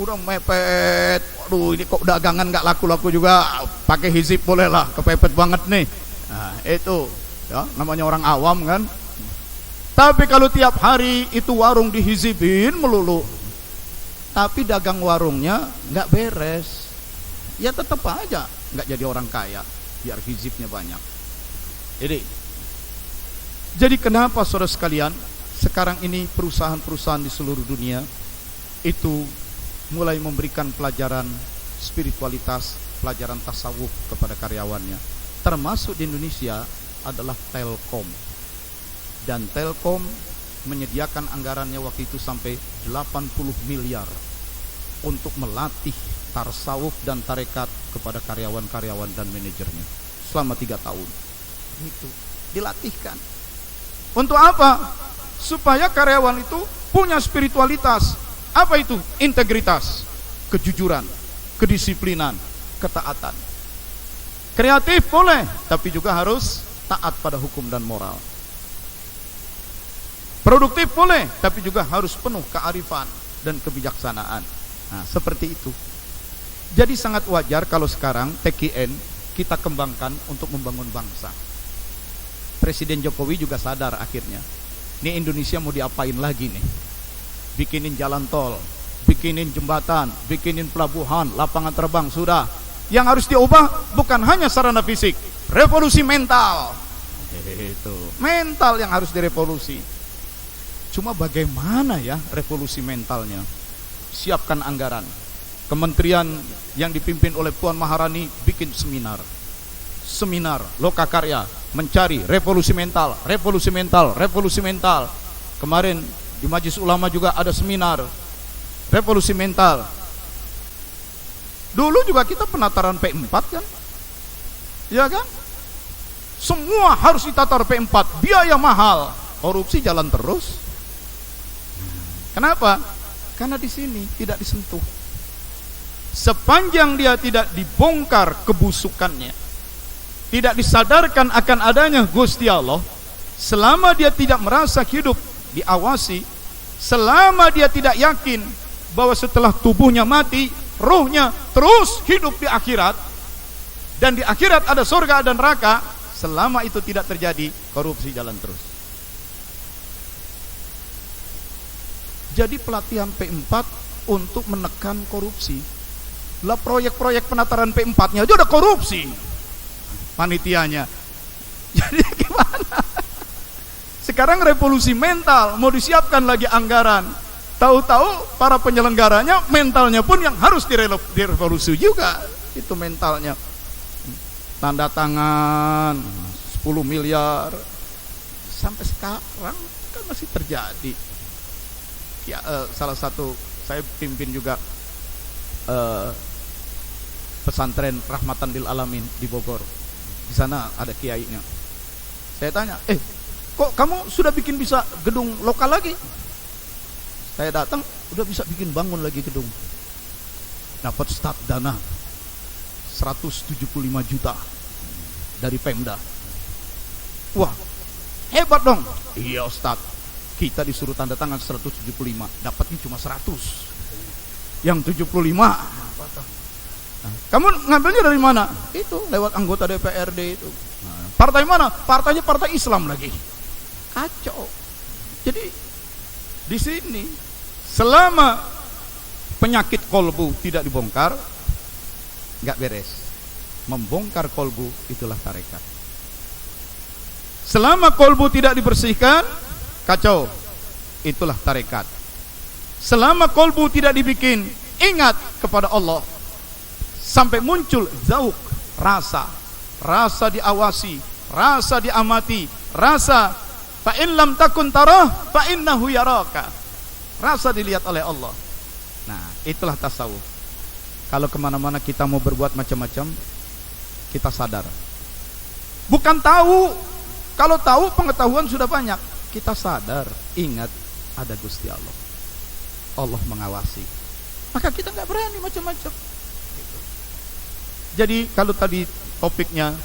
Udah mepet. Waduh, ini kok dagangan nggak laku-laku juga. Pakai hizib boleh lah, kepepet banget nih. Nah, itu ya namanya orang awam kan. Tapi kalau tiap hari itu warung dihizibin melulu, tapi dagang warungnya nggak beres, ya tetap aja nggak jadi orang kaya, biar hizibnya banyak. Jadi kenapa saudara sekalian, sekarang ini perusahaan-perusahaan di seluruh dunia itu mulai memberikan pelajaran spiritualitas, pelajaran tasawuf kepada karyawannya. Termasuk di Indonesia adalah Telkom. Dan Telkom menyediakan anggarannya waktu itu sampai 80 miliar untuk melatih tasawuf dan tarekat kepada karyawan-karyawan dan manajernya selama 3 tahun. Itu dilatihkan. Untuk apa? Supaya karyawan itu punya spiritualitas. Apa itu? Integritas, kejujuran, kedisiplinan, ketaatan. Kreatif boleh, tapi juga harus taat pada hukum dan moral. Produktif boleh, tapi juga harus penuh kearifan dan kebijaksanaan. Nah, seperti itu. Jadi sangat wajar kalau sekarang TKN kita kembangkan untuk membangun bangsa. Presiden Jokowi juga sadar akhirnya. Ini Indonesia mau diapain lagi nih? Bikinin jalan tol, bikinin jembatan, bikinin pelabuhan, lapangan terbang, sudah. Yang harus diubah bukan hanya sarana fisik, revolusi mental. Itu mental yang harus direvolusi. Cuma bagaimana ya revolusi mentalnya? Siapkan anggaran. Kementerian yang dipimpin oleh Puan Maharani bikin seminar. Seminar Lokakarya mencari revolusi mental, revolusi mental, revolusi mental. Kemarin di Majelis Ulama juga ada seminar revolusi mental. Dulu juga kita penataran P4 kan? Ya kan? Semua harus ditatar P4, biaya mahal, korupsi jalan terus. Kenapa? Karena di sini tidak disentuh. Sepanjang dia tidak dibongkar kebusukannya, tidak disadarkan akan adanya Gusti Allah, selama dia tidak merasa hidup diawasi, selama dia tidak yakin bahwa setelah tubuhnya mati, ruhnya terus hidup di akhirat, dan di akhirat ada surga dan neraka, selama itu tidak terjadi, korupsi jalan terus. Jadi pelatihan P4 untuk menekan korupsi. Lah proyek-proyek penataran P4-nya aja udah korupsi panitianya. Jadi gimana? Sekarang revolusi mental, mau disiapkan lagi anggaran. Tahu-tahu para penyelenggaranya mentalnya pun yang harus direvolusi juga. Itu mentalnya. Tanda tangan 10 miliar. Sampai sekarang kan masih terjadi. Ya, salah satu saya pimpin juga pesantren Rahmatan lil Alamin di Bogor. Di sana ada kiainya. Saya tanya, kok kamu sudah bikin bisa gedung lokal lagi? Saya datang, udah bisa bikin bangun lagi gedung. Dapat start dana 175 juta dari Pemda. Wah, hebat dong. Iya Ustadz. Kita disuruh tanda tangan 175, dapatnya cuma 100. Yang 75, kamu ngambilnya dari mana? Itu lewat anggota DPRD itu. Partai mana? Partainya partai Islam lagi. Kacau. Jadi di sini selama penyakit kolbu tidak dibongkar, nggak beres. Membongkar kolbu itulah tarekat. Selama kolbu tidak dibersihkan, kacau, itulah tarekat. Selama kolbu tidak dibikin ingat kepada Allah, sampai muncul zauk, rasa diawasi, rasa diamati, rasa fa in lam takun tarah fa innahu yaraka, rasa dilihat oleh Allah. Nah, itulah tasawuf. Kalau kemana-mana kita mau berbuat macam-macam, kita sadar. Bukan tahu. Kalau tahu pengetahuan sudah banyak, kita sadar, ingat ada Gusti Allah. Allah mengawasi. Maka kita nggak berani macam-macam. Jadi kalau tadi topiknya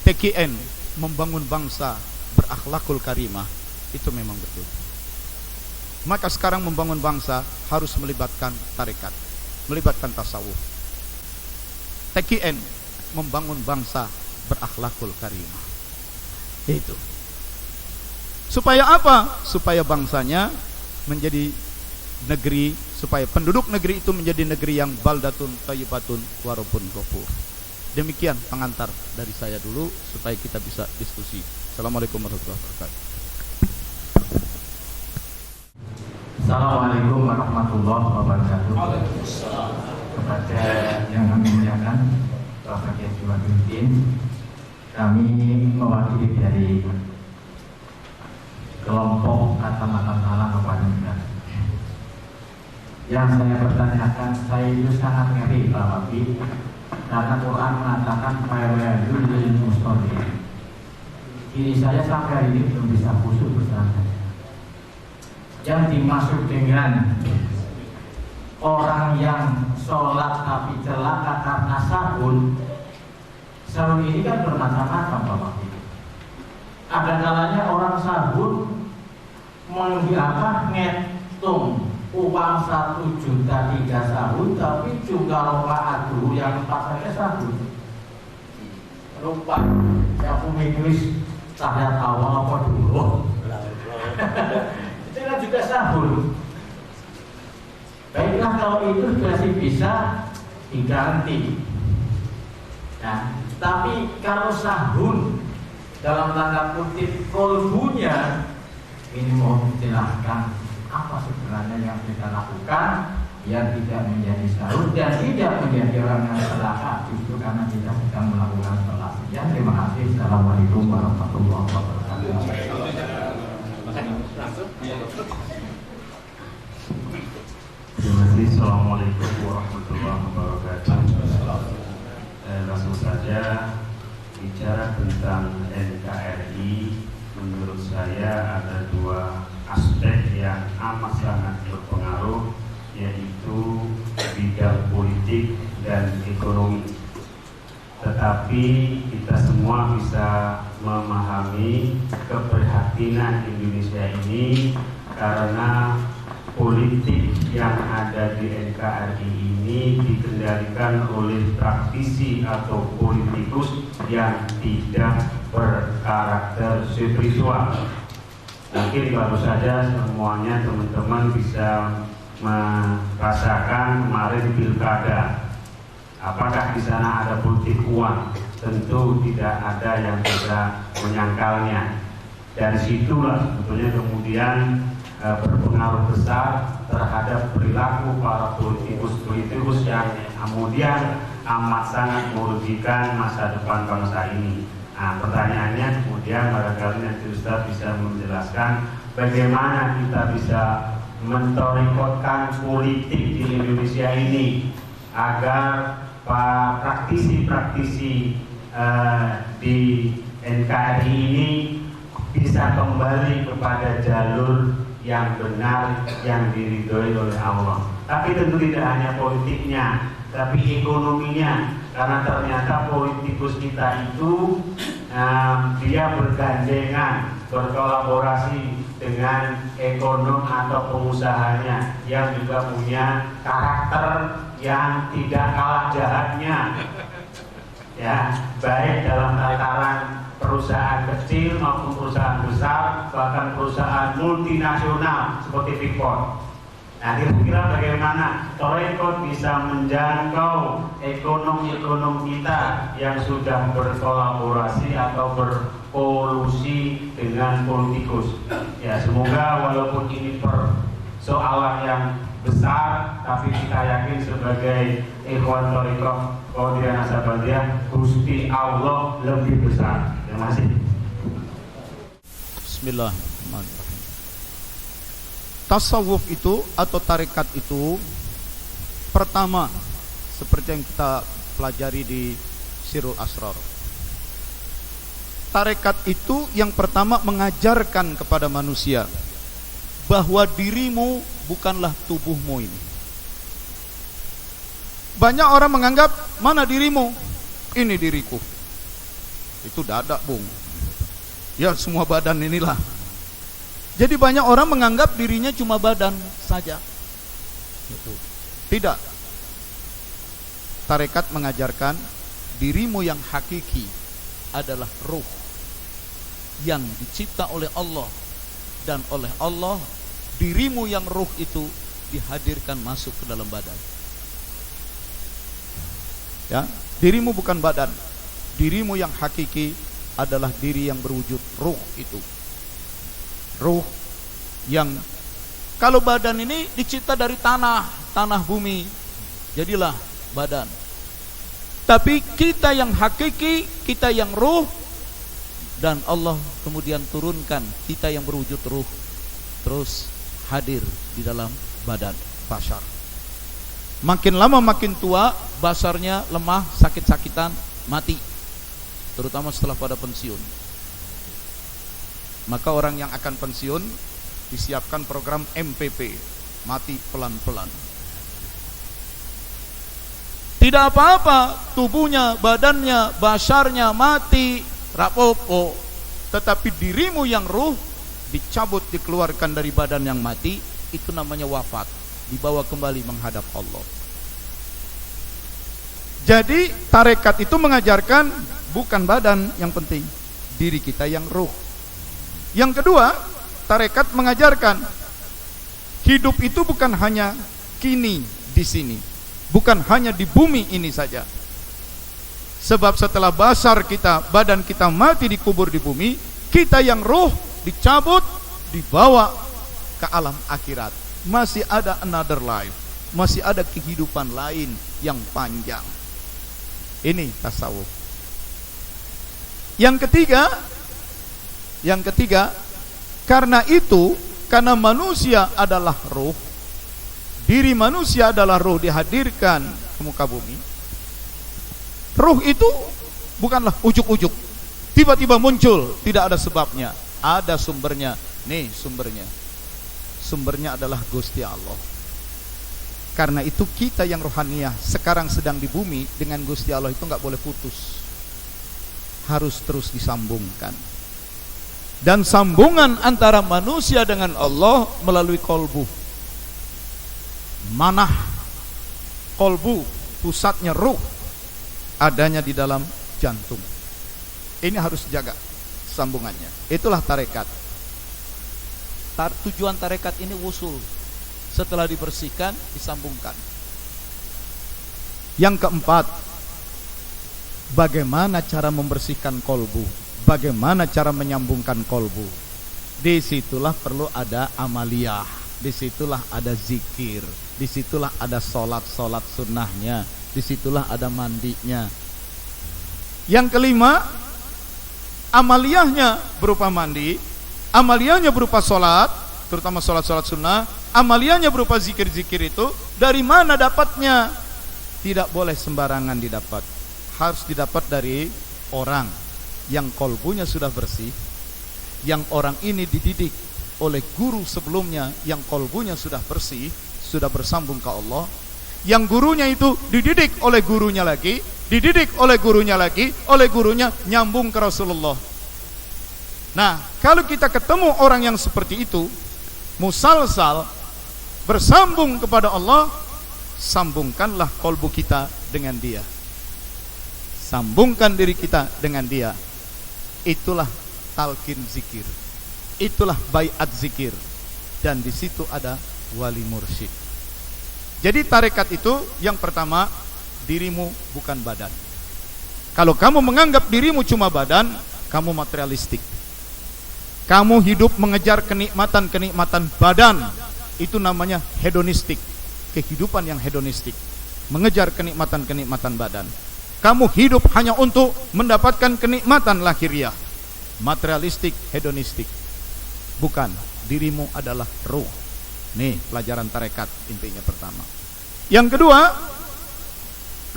TKN membangun bangsa berakhlakul karimah, itu memang betul. Maka sekarang membangun bangsa harus melibatkan tarekat, melibatkan tasawuf. TKN, membangun bangsa berakhlakul karimah. Itu. Supaya apa? Supaya bangsanya menjadi negeri, supaya penduduk negeri itu menjadi negeri yang baldatun thayyibatun warabun ghafur. Demikian pengantar dari saya dulu supaya kita bisa diskusi. Assalamualaikum warahmatullahi wabarakatuh. Assalamualaikum warahmatullahi wabarakatuh. Kepada yang kami muliakan Bapak Kiai Jumaluddin, kami mewakili dari kelompok kata-kata salah kepada negara. Yang saya pertanyakan, saya itu sangat ngeri Pak Wabi, karena Quran mengatakan fawailul lil musallin. Ini saya sampai hari ini belum bisa khusyuk bersalat. Yang dimaksud dengan orang yang sholat tapi celaka karena sahur ini kan bermacam-macam Bapak Ibu. Ada kalanya orang sahur ngitung uang 1 juta 3 sahur, tapi juga rokaat dulu yang 4 saja sahur. Lupa yang pemiklis tahiyat awal apa dulu. Itu kan juga sahur. Baiklah, kalau itu masih bisa diganti. Nah, tapi kalau sahur dalam tanda kutip kolbunya, ini mohon dijelaskan apa sebenarnya yang kita lakukan yang tidak menjadi sahur dan tidak menjadi orang yang celaka, justru karena kita sedang melakukan sholat. Terima kasih. Assalamualaikum warahmatullahi wabarakatuh. Terima kasih. Assalamualaikum warahmatullahi wabarakatuh. Langsung saja bicara tentang NKRI, menurut saya ada 2 aspek yang amat sangat berpengaruh, yaitu bidang politik dan ekonomi. Tetapi kita semua bisa memahami keprihatinan Indonesia ini karena politik yang ada di NKRI ini dikendalikan oleh praktisi atau politikus yang tidak berkarakter spiritual. Mungkin baru saja semuanya teman-teman bisa merasakan kemarin pilkada. Apakah di sana ada politik uang? Tentu tidak ada yang bisa menyangkalnya. Dari situlah sebetulnya kemudian berpengaruh besar terhadap perilaku para politikus yang kemudian amat sangat merugikan masa depan bangsa ini. Nah, pertanyaannya kemudian barangkali nanti Ustaz bisa menjelaskan bagaimana kita bisa mentorikotkan politik di Indonesia ini agar praktisi-praktisi di NKRI ini bisa kembali kepada jalur yang benar yang diridhoi oleh Allah. Tapi tentu tidak hanya politiknya, tapi ekonominya, karena ternyata politikus kita itu dia bergandengan, berkolaborasi dengan ekonom atau pengusahanya yang juga punya karakter yang tidak kalah jahatnya, ya, baik dalam tataran perusahaan kecil maupun perusahaan besar, bahkan perusahaan multinasional seperti Freeport. Nah, kira-kira bagaimana Torekot bisa menjangkau ekonom-ekonom kita yang sudah berkolaborasi atau berkolusi dengan politikus. Ya, semoga walaupun ini persoalan yang besar, tapi kita yakin sebagai ikhwan Torekot Qadiriyah Naksabandiyah, Gusti Allah lebih besar. Terima kasih. Bismillahirrahmanirrahim. Tasawuf itu atau tarekat itu pertama seperti yang kita pelajari di Sirul Asrar. Tarekat itu yang pertama mengajarkan kepada manusia bahwa dirimu bukanlah tubuhmu ini. Banyak orang menganggap mana dirimu? Ini diriku. Itu dadak, Bung. Ya semua badan inilah. Jadi banyak orang menganggap dirinya cuma badan saja. Tidak. Tarekat mengajarkan dirimu yang hakiki adalah ruh yang dicipta oleh Allah, dan oleh Allah dirimu yang ruh itu dihadirkan masuk ke dalam badan. Ya, dirimu bukan badan. Dirimu yang hakiki adalah diri yang berwujud ruh itu. Ruh yang, kalau badan ini dicipta dari tanah bumi, jadilah badan. Tapi kita yang hakiki, kita yang ruh, dan Allah kemudian turunkan kita yang berwujud ruh terus hadir di dalam badan basar. Makin lama makin tua, basarnya lemah, sakit-sakitan, mati, terutama setelah pada pensiun. Maka orang yang akan pensiun disiapkan program MPP, mati pelan-pelan. Tidak apa-apa, tubuhnya, badannya, basarnya mati, rapopo, tetapi dirimu yang ruh dicabut, dikeluarkan dari badan yang mati, itu namanya wafat, dibawa kembali menghadap Allah. Jadi tarekat itu mengajarkan bukan badan yang penting, diri kita yang ruh. Yang kedua, tarekat mengajarkan hidup itu bukan hanya kini di sini, bukan hanya di bumi ini saja. Sebab setelah basar kita, badan kita mati dikubur di bumi, kita yang ruh dicabut, dibawa ke alam akhirat. Masih ada another life, masih ada kehidupan lain yang panjang. Ini tasawuf. Yang ketiga, karena itu, karena manusia adalah ruh, diri manusia adalah ruh dihadirkan ke muka bumi. Ruh itu bukanlah ujuk-ujuk, tiba-tiba muncul, tidak ada sebabnya, ada sumbernya. Nih sumbernya. Sumbernya adalah Gusti Allah. Karena itu kita yang rohaniah sekarang sedang di bumi dengan Gusti Allah itu enggak boleh putus. Harus terus disambungkan. Dan sambungan antara manusia dengan Allah melalui kolbu. Manah kolbu, pusatnya ruh, adanya di dalam jantung. Ini harus jaga sambungannya. Itulah tarekat. Tujuan tarekat ini wusul. Setelah dibersihkan, disambungkan. Yang keempat, bagaimana cara membersihkan kolbu? Bagaimana cara menyambungkan kolbu? Disitulah perlu ada amaliyah. Disitulah ada zikir. Disitulah ada solat sunnahnya. Disitulah ada mandinya. Yang kelima, amaliyahnya berupa mandi, amaliyahnya berupa solat, terutama solat sunnah. Amaliyahnya berupa zikir-zikir itu. Dari mana dapatnya? Tidak boleh sembarangan didapat. Harus didapat dari orang yang kolbunya sudah bersih, yang orang ini dididik oleh guru sebelumnya yang kolbunya sudah bersih, sudah bersambung ke Allah, yang gurunya itu dididik oleh gurunya lagi, dididik oleh gurunya lagi, oleh gurunya nyambung ke Rasulullah. Nah, kalau kita ketemu orang yang seperti itu, musalsal, bersambung kepada Allah, sambungkanlah kolbu kita dengan dia, sambungkan diri kita dengan dia. Itulah talqin zikir, itulah baiat zikir, dan di situ ada wali mursyid. Jadi tarekat itu yang pertama, dirimu bukan badan. Kalau kamu menganggap dirimu cuma badan, kamu materialistik. Kamu hidup mengejar kenikmatan badan, itu namanya hedonistik. Kehidupan yang hedonistik, mengejar kenikmatan badan. Kamu hidup hanya untuk mendapatkan kenikmatan lahiriah, materialistik, hedonistik. Bukan, dirimu adalah ruh. Nih pelajaran tarekat intinya pertama. Yang kedua,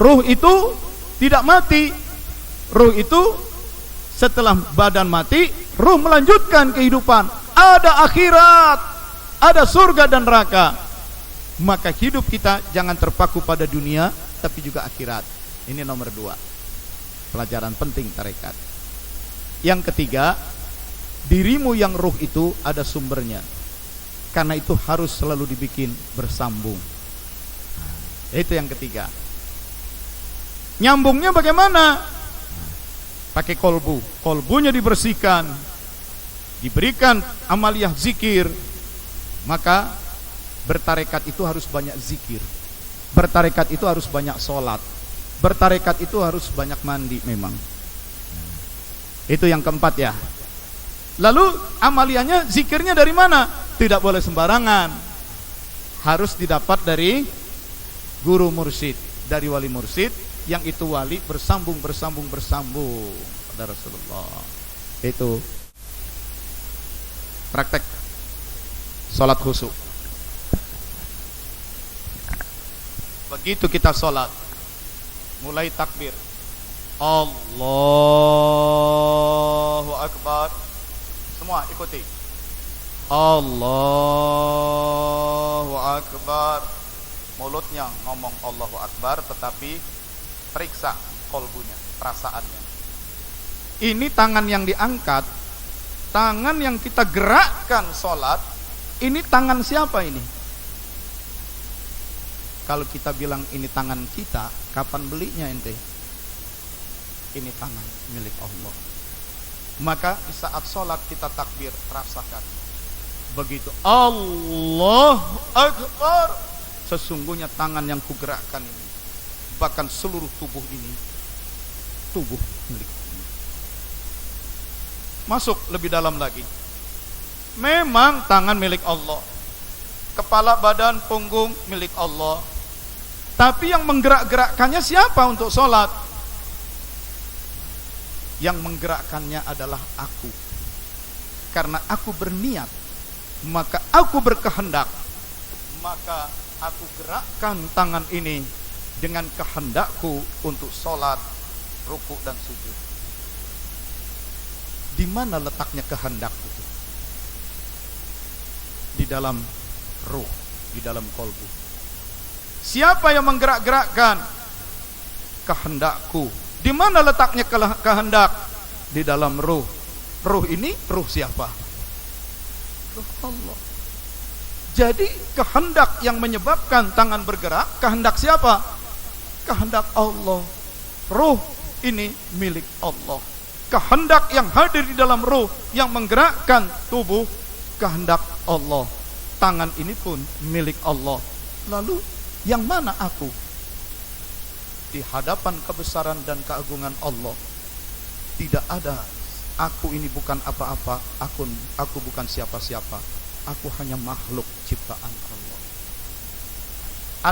ruh itu tidak mati. Ruh itu setelah badan mati, ruh melanjutkan kehidupan. Ada akhirat, ada surga dan neraka. Maka hidup kita jangan terpaku pada dunia, tapi juga akhirat. Ini nomor 2, pelajaran penting tarekat. Yang ketiga, Dirimu yang ruh itu ada sumbernya. Karena itu harus selalu dibikin bersambung. Itu yang ketiga. Nyambungnya bagaimana? Pakai kolbu. Kolbunya dibersihkan, diberikan amaliyah zikir. Maka bertarekat itu harus banyak zikir. Bertarekat itu harus banyak sholat. Bertarekat itu harus banyak mandi memang. Itu yang keempat ya. Lalu amaliyahnya, zikirnya dari mana? Tidak boleh sembarangan. Harus didapat dari guru mursyid, dari wali mursyid, yang itu wali bersambung pada Rasulullah. Itu praktek salat khusyuk. Begitu kita salat, mulai takbir, Allahu Akbar. Semua ikuti, Allahu Akbar. Mulutnya ngomong Allahu Akbar, tetapi periksa kolbunya, perasaannya. Ini tangan yang diangkat, tangan yang kita gerakkan sholat. Ini tangan siapa ini? Kalau kita bilang ini tangan kita, kapan belinya ente? Ini tangan milik Allah. Maka di saat sholat kita takbir, rasakan. Begitu Allahu Akbar, sesungguhnya tangan yang kugerakkan ini, bahkan seluruh tubuh ini, tubuh milik Allah. Masuk lebih dalam lagi. Memang tangan milik Allah, kepala, badan, punggung milik Allah. Tapi yang menggerak-gerakkannya siapa untuk sholat? Yang menggerakkannya adalah aku. Karena aku berniat, maka aku berkehendak, maka aku gerakkan tangan ini dengan kehendakku untuk sholat, rukuk dan sujud. Di mana letaknya kehendak itu? Di dalam ruh, di dalam kolbu. Siapa yang menggerak-gerakkan? Kehendakku. Di mana letaknya kehendak? Di dalam ruh. Ruh ini ruh siapa? Ruh Allah. Jadi kehendak yang menyebabkan tangan bergerak, kehendak siapa? Kehendak Allah. Ruh ini milik Allah. Kehendak yang hadir di dalam ruh yang menggerakkan tubuh, kehendak Allah. Tangan ini pun milik Allah. Lalu yang mana aku? Di hadapan kebesaran dan keagungan Allah, tidak ada aku ini, bukan apa-apa, aku bukan siapa-siapa, aku hanya makhluk ciptaan Allah.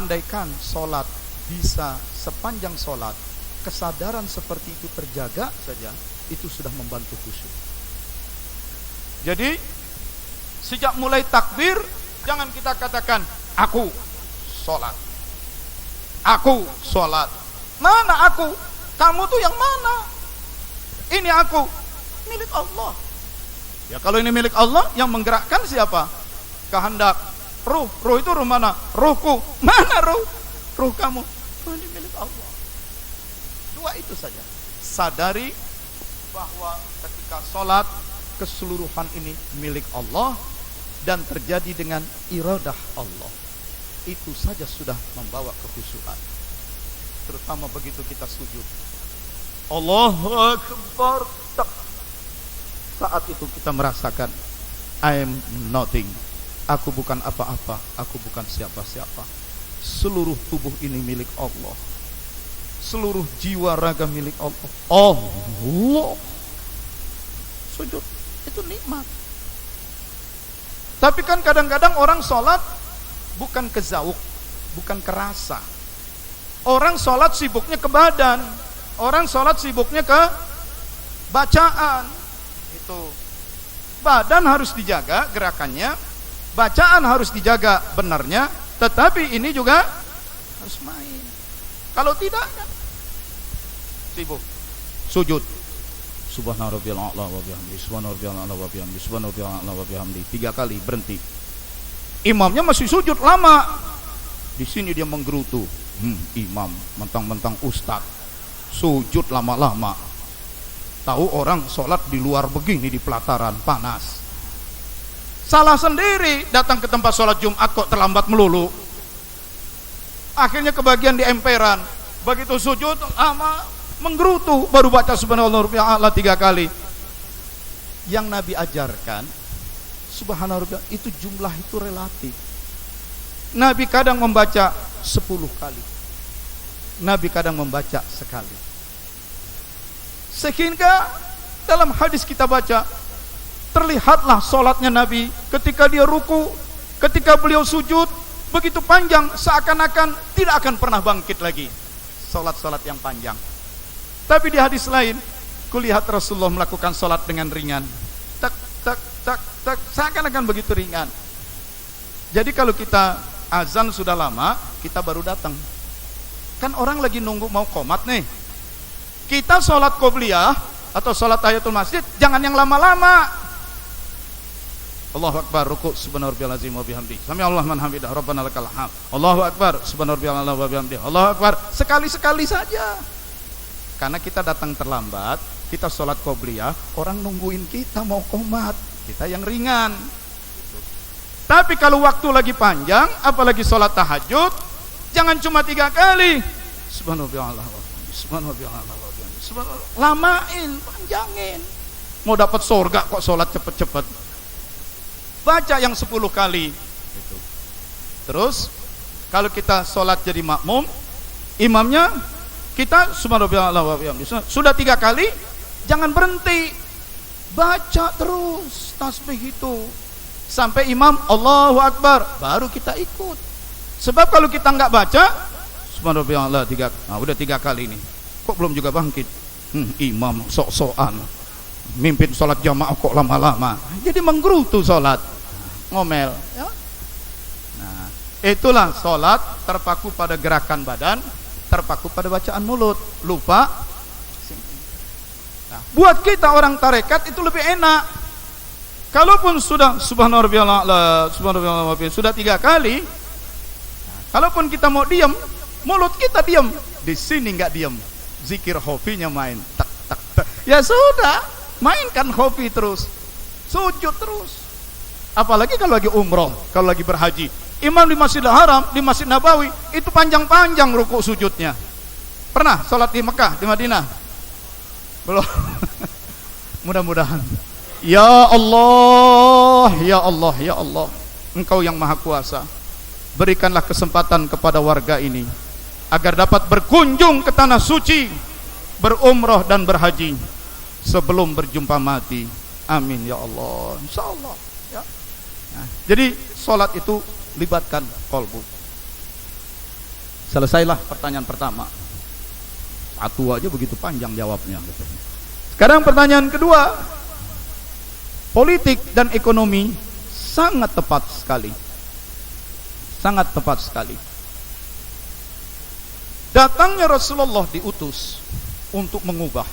Andaikan sholat bisa sepanjang sholat, kesadaran seperti itu terjaga saja, itu sudah membantu khusyuk. Jadi sejak mulai takbir, jangan kita katakan aku sholat, aku sholat. Mana aku? Kamu tuh yang mana? Ini aku, milik Allah. Ya kalau ini milik Allah, yang menggerakkan siapa? Kehendak. Ruh itu ruh mana? Ruhku. Mana ruh? Ruh kamu. Ruh ini milik Allah. Dua itu saja. Sadari bahwa ketika sholat, keseluruhan ini milik Allah dan terjadi dengan iradah Allah. Itu saja sudah membawa kekhusyukan. Terutama begitu kita sujud, Allahu Akbar. Saat itu kita merasakan I am nothing. Aku bukan apa-apa, aku bukan siapa-siapa. Seluruh tubuh ini milik Allah. Seluruh jiwa raga milik Allah. Allah. Sujud itu nikmat. Tapi kan kadang-kadang orang sholat bukan ke zauk, bukan ke rasa. Orang sholat sibuknya ke badan, orang sholat sibuknya ke bacaan. Itu badan harus dijaga gerakannya, bacaan harus dijaga benarnya, tetapi ini juga harus main. Kalau tidak, sibuk sujud. Subhana rabbiyal a'la wa bihamdi, subhana rabbiyal a'la wa bihamdi, subhana rabbiyal a'la wa bihamdi. 3 kali berhenti. Imamnya masih sujud lama. Di sini dia menggerutu. Imam mentang-mentang ustaz sujud lama-lama. Tahu orang sholat di luar begini di pelataran panas. Salah sendiri datang ke tempat sholat Jumat kok terlambat melulu. Akhirnya kebagian di emperan. Begitu sujud lama menggerutu baru baca subhanallah wa ta'ala 3 kali. Yang Nabi ajarkan subhanallah itu jumlah itu relatif. Nabi kadang membaca 10 kali. Nabi kadang membaca sekali. Sehingga dalam hadis kita baca terlihatlah solatnya Nabi ketika dia ruku, ketika beliau sujud begitu panjang seakan-akan tidak akan pernah bangkit lagi. Solat-solat yang panjang. Tapi di hadis lain kulihat Rasulullah melakukan solat dengan ringan. Tak tak tak tak seakan-akan begitu ringan. Jadi kalau kita azan sudah lama, kita baru datang. Kan orang lagi nunggu mau qomat nih. Kita sholat qobliyah atau sholat tahiyatul masjid jangan yang lama-lama. Allahu akbar, ruku subhanarabbiyal azim wa bihamdi. Sami Allahu man hamidah, rabbana lakal hamd. Allahu akbar, subhanarabbiyal azim wa bihamdi. Allahu akbar, sekali-sekali saja. Karena kita datang terlambat, kita sholat qobliyah, orang nungguin kita mau qomat, kita yang ringan. Tapi kalau waktu lagi panjang, apalagi sholat tahajud, jangan cuma 3 kali. Subhanallah, subhanallah, lamain, panjangin. Mau dapat surga kok sholat cepet-cepet. Baca yang 10 kali. Terus kalau kita sholat jadi makmum, imamnya kita subhanallah sudah 3 kali, jangan berhenti, baca terus tasbih itu sampai imam Allahu akbar, baru kita ikut. Sebab kalau kita nggak baca subhanallah 3, nah udah 3 kali ini, kok belum juga bangkit. Imam sok-sokan mimpin sholat jamaah kok lama-lama, jadi menggerutu sholat, ngomel ya? Nah itulah sholat terpaku pada gerakan badan, terpaku pada bacaan mulut, lupa. Nah, buat kita orang tarekat itu lebih enak. Kalaupun sudah subhanallah sudah 3 kali, kalaupun kita mau diam, mulut kita diam, di sini nggak diam, zikir hobinya main, tak tak tak. Ya sudah, mainkan hobi terus, sujud terus. Apalagi kalau lagi umroh, kalau lagi berhaji, imam di Masjidil Haram, di Masjid Nabawi itu panjang-panjang rukuk sujudnya. Pernah sholat di Mekah, di Madinah? Belum. Mudah-mudahan. Ya Allah, ya Allah, ya Allah, Engkau yang Maha Kuasa, berikanlah kesempatan kepada warga ini agar dapat berkunjung ke tanah suci, berumrah dan berhaji sebelum berjumpa mati. Amin ya Allah. Insyaallah ya. Nah, jadi sholat itu libatkan kolbu. Selesailah pertanyaan pertama. Satu aja begitu panjang jawabnya. Sekarang pertanyaan kedua. Politik dan ekonomi sangat tepat sekali. Sangat tepat sekali. Datangnya Rasulullah diutus untuk mengubah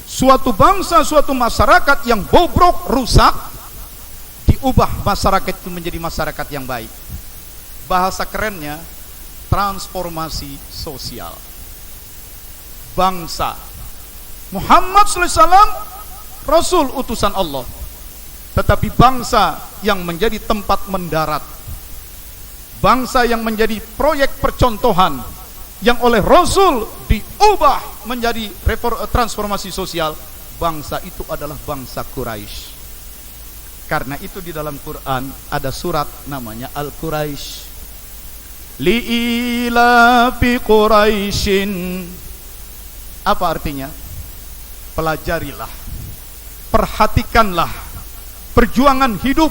suatu bangsa, suatu masyarakat yang bobrok, rusak, diubah masyarakat itu menjadi masyarakat yang baik. Bahasa kerennya transformasi sosial. Bangsa Muhammad SAW Rasul utusan Allah, tetapi bangsa yang menjadi tempat mendarat, bangsa yang menjadi proyek percontohan, yang oleh Rasul diubah menjadi transformasi sosial, bangsa itu adalah bangsa Quraisy. Karena itu di dalam Quran ada surat namanya Al-Quraisy. Li'ilafi Quraisyin. Apa artinya? Pelajarilah, perhatikanlah perjuangan hidup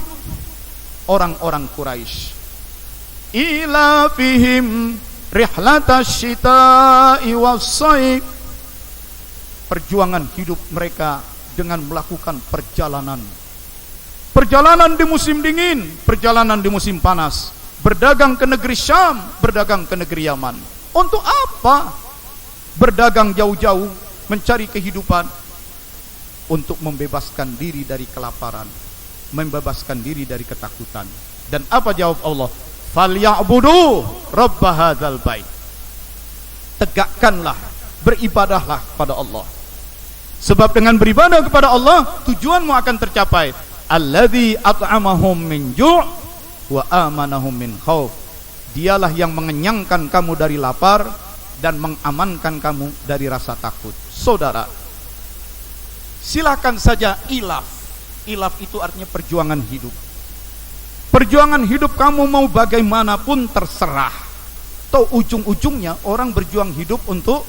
orang-orang Quraisy. Ilafihim rihlatash syita'i was-shaif. Perjuangan hidup mereka dengan melakukan perjalanan di musim dingin, perjalanan di musim panas, berdagang ke negeri Syam, berdagang ke negeri Yaman. Untuk apa? Berdagang jauh-jauh, mencari kehidupan, untuk membebaskan diri dari kelaparan, membebaskan diri dari ketakutan. Dan apa jawab Allah? Falyabudu rabb hadzal bait. Tegakkanlah, beribadahlah kepada Allah. Sebab dengan beribadah kepada Allah, tujuanmu akan tercapai. Alladzi at'amahum min ju' wa amanahum min khauf. Dialah yang mengenyangkan kamu dari lapar dan mengamankan kamu dari rasa takut. Saudara, silakan saja ilaf. Ilaf itu artinya perjuangan hidup. Perjuangan hidup kamu mau bagaimanapun terserah. Atau ujung-ujungnya orang berjuang hidup untuk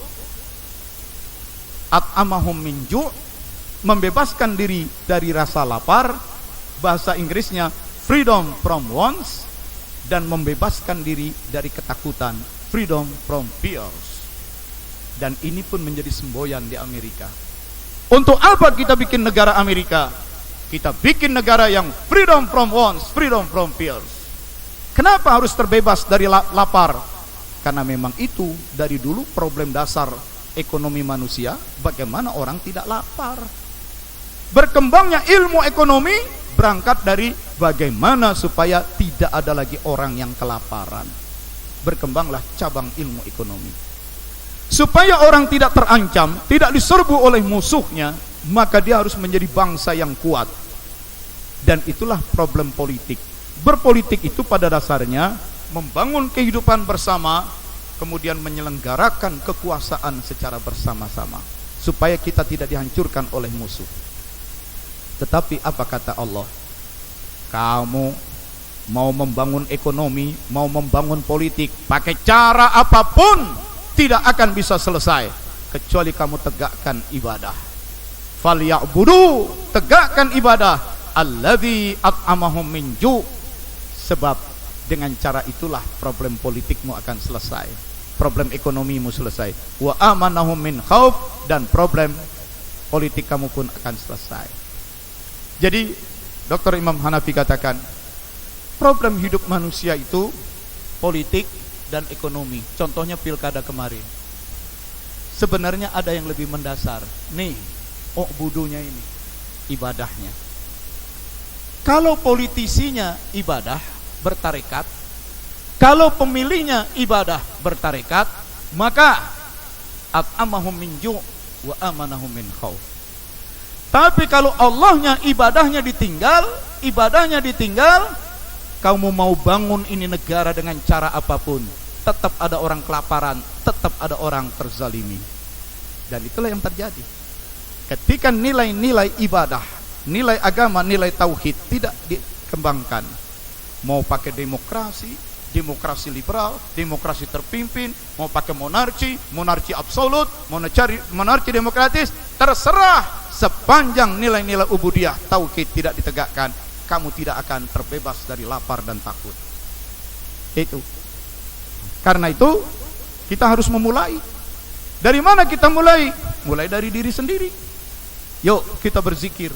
at'amahum min ju', membebaskan diri dari rasa lapar, bahasa Inggrisnya freedom from wants, dan membebaskan diri dari ketakutan, freedom from fears. Dan ini pun menjadi semboyan di Amerika. Untuk apa kita bikin negara Amerika? Kita bikin negara yang freedom from wants, freedom from fears. Kenapa harus terbebas dari lapar? Karena memang itu dari dulu problem dasar ekonomi manusia, bagaimana orang tidak lapar. Berkembangnya ilmu ekonomi berangkat dari bagaimana supaya tidak ada lagi orang yang kelaparan. Berkembanglah cabang ilmu ekonomi. Supaya orang tidak terancam, tidak diserbu oleh musuhnya, maka dia harus menjadi bangsa yang kuat. Dan itulah problem politik. Berpolitik itu pada dasarnya membangun kehidupan bersama, kemudian menyelenggarakan kekuasaan secara bersama-sama, supaya kita tidak dihancurkan oleh musuh. Tetapi apa kata Allah? Kamu mau membangun ekonomi, mau membangun politik, pakai cara apapun tidak akan bisa selesai kecuali kamu tegakkan ibadah. Falya'budu, tegakkan ibadah. Alladzi at'amahum min ju'. Sebab dengan cara itulah problem politikmu akan selesai, problem ekonomimu selesai. Wa amanahum min khauf, dan problem politik kamu pun akan selesai. Jadi Dr. Imam Hanafi katakan, problem hidup manusia itu politik dan ekonomi. Contohnya pilkada kemarin. Sebenarnya ada yang lebih mendasar. Nih, budunya ini, ibadahnya. Kalau politisinya ibadah bertarekat, kalau pemilihnya ibadah bertarekat, maka at'amahum min ju' wa amanahum min khauf. Tapi kalau Allahnya ibadahnya ditinggal, kamu mau bangun ini negara dengan cara apapun, tetap ada orang kelaparan, tetap ada orang terzalimi. Dan itulah yang terjadi. Ketika nilai-nilai ibadah, nilai agama, nilai tauhid tidak dikembangkan, mau pakai demokrasi liberal, demokrasi terpimpin, mau pakai monarki absolut, monarki demokratis, terserah. Sepanjang nilai-nilai ubudiyah tauhid tidak ditegakkan, kamu tidak akan terbebas dari lapar dan takut. Itu. Karena itu kita harus memulai. Dari mana kita mulai? Mulai dari diri sendiri. Yuk kita berzikir,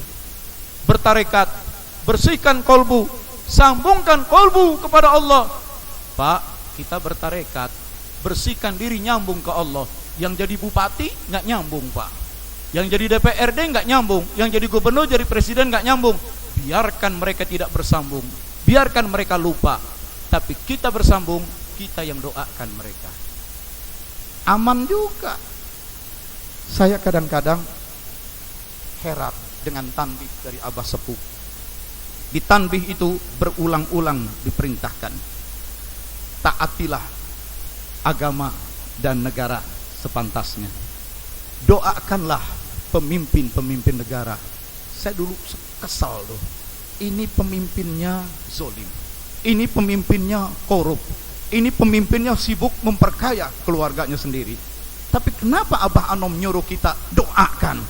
bertarekat, bersihkan kolbu, sambungkan kolbu kepada Allah. Pak, kita bertarekat, bersihkan diri, nyambung ke Allah. Yang jadi bupati nggak nyambung, Pak. Yang jadi DPRD nggak nyambung, yang jadi gubernur, jadi presiden nggak nyambung. Biarkan mereka tidak bersambung, biarkan mereka lupa. Tapi kita bersambung, kita yang doakan mereka. Aman juga. Saya kadang-kadang heran dengan tanbih dari Abah Sepuh. Di tanbih itu berulang-ulang diperintahkan, taatilah agama dan negara sepantasnya. Doakanlah pemimpin-pemimpin negara. Saya dulu kesal tuh. Ini pemimpinnya zolim, ini pemimpinnya korup, ini pemimpinnya sibuk memperkaya keluarganya sendiri. Tapi kenapa Abah Anom nyuruh kita doakan?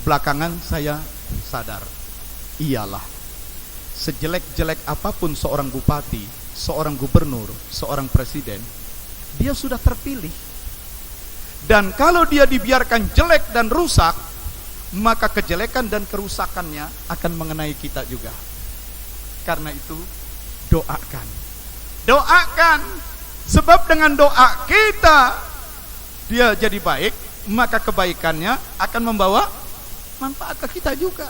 Belakangan saya sadar, iyalah, sejelek-jelek apapun seorang bupati, seorang gubernur, seorang presiden, dia sudah terpilih. Dan kalau dia dibiarkan jelek dan rusak, maka kejelekan dan kerusakannya akan mengenai kita juga. Karena itu doakan. Sebab dengan doa kita dia jadi baik, maka kebaikannya akan membawa manfaat ke kita juga.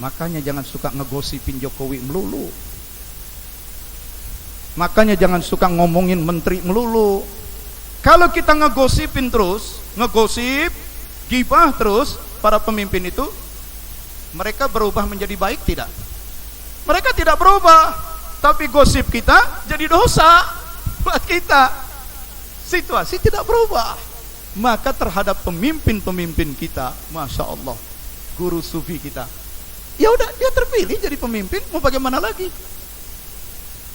Makanya jangan suka ngegosipin Jokowi melulu. Makanya jangan suka ngomongin menteri melulu. Kalau kita ngegosipin terus, ngegosip, gibah terus para pemimpin itu, mereka berubah menjadi baik tidak? Mereka tidak berubah, tapi gosip kita jadi dosa buat kita. Situasi tidak berubah. Maka terhadap pemimpin-pemimpin kita, Masya Allah, guru sufi kita, ya udah, dia terpilih jadi pemimpin, mau bagaimana lagi?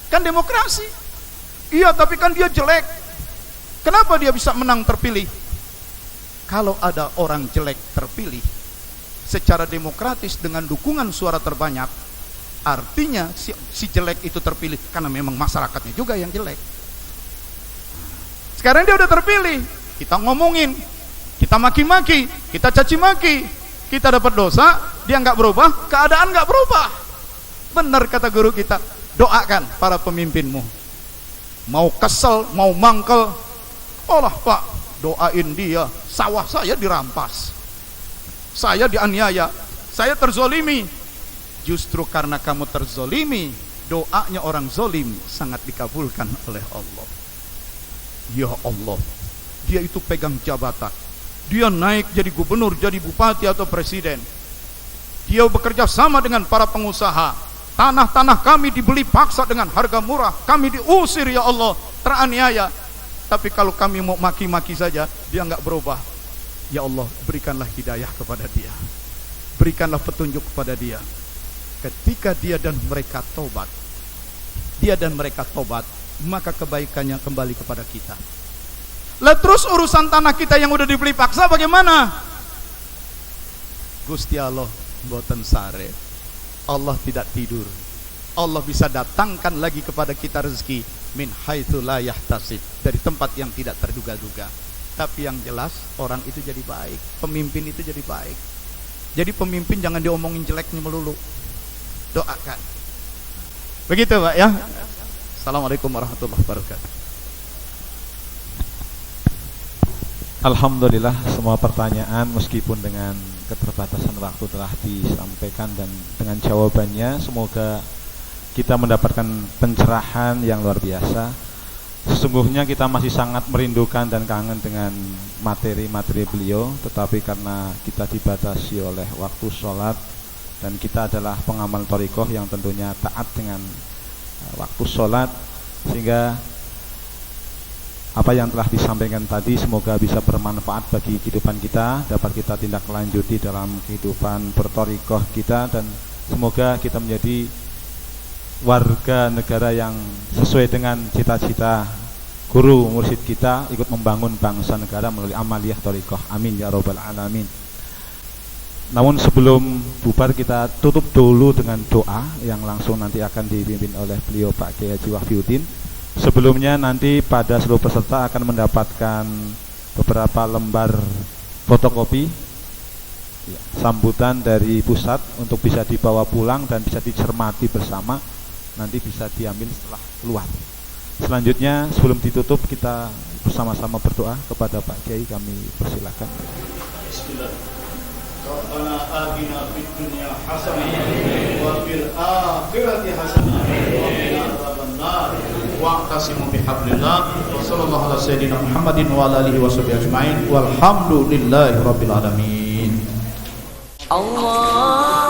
Kan demokrasi. Iya, tapi kan dia jelek. Kenapa dia bisa menang terpilih? Kalau ada orang jelek terpilih secara demokratis dengan dukungan suara terbanyak, artinya si jelek itu terpilih karena memang masyarakatnya juga yang jelek. Sekarang dia udah terpilih, kita ngomongin, kita maki-maki, kita caci maki, kita dapat dosa, dia nggak berubah, keadaan nggak berubah. Benar kata guru kita, doakan para pemimpinmu. Mau kesel, mau mangkel, olah Pak, doain dia. Sawah saya dirampas, saya dianiaya, saya terzolimi. Justru karena kamu terzolimi, doanya orang zolim sangat dikabulkan oleh Allah. Ya Allah, dia itu pegang jabatan, dia naik jadi gubernur, jadi bupati atau presiden, dia bekerja sama dengan para pengusaha. Tanah-tanah kami dibeli paksa dengan harga murah, kami diusir ya Allah, teraniaya. Tapi kalau kami mau maki-maki saja, dia nggak berubah. Ya Allah, berikanlah hidayah kepada dia, berikanlah petunjuk kepada dia. Ketika dia dan mereka tobat, maka kebaikannya kembali kepada kita. Lah terus urusan tanah kita yang udah dibeli paksa bagaimana? Gusti Allah mboten sare. Allah tidak tidur. Allah bisa datangkan lagi kepada kita rezeki min haitsu la yahtasib, dari tempat yang tidak terduga-duga. Tapi yang jelas orang itu jadi baik, pemimpin itu jadi baik. Jadi pemimpin jangan diomongin jeleknya melulu. Doakan. Begitu Pak ya. Assalamualaikum warahmatullahi wabarakatuh. Alhamdulillah, semua pertanyaan meskipun dengan keterbatasan waktu telah disampaikan, dan dengan jawabannya semoga kita mendapatkan pencerahan yang luar biasa. Sesungguhnya kita masih sangat merindukan dan kangen dengan materi-materi beliau, tetapi karena kita dibatasi oleh waktu sholat, dan kita adalah pengamal thariqah yang tentunya taat dengan waktu sholat, sehingga apa yang telah disampaikan tadi semoga bisa bermanfaat bagi kehidupan kita, dapat kita tindak lanjuti dalam kehidupan berthariqah kita, dan semoga kita menjadi warga negara yang sesuai dengan cita-cita guru mursyid kita, ikut membangun bangsa negara melalui amaliyah thariqah. Amin ya rabbal alamin. Namun sebelum bubar, kita tutup dulu dengan doa yang langsung nanti akan dipimpin oleh beliau Pak Kiai Haji Wahyuddin. Sebelumnya nanti pada seluruh peserta akan mendapatkan beberapa lembar fotokopi sambutan dari pusat untuk bisa dibawa pulang dan bisa dicermati bersama. Nanti bisa diambil setelah keluar. Selanjutnya sebelum ditutup kita bersama-sama berdoa kepada Pak Kiai, kami persilakan. Bismillah. Rabbana atina fid dunya hasanah wa fil akhirati hasanah wa qina adzabannar. Wa'tasimu bihablillah wa sallallahu ala sayyidina Muhammadin wa ala alihi washabihi ajmain. Walhamdulillahi rabbil alamin. Allah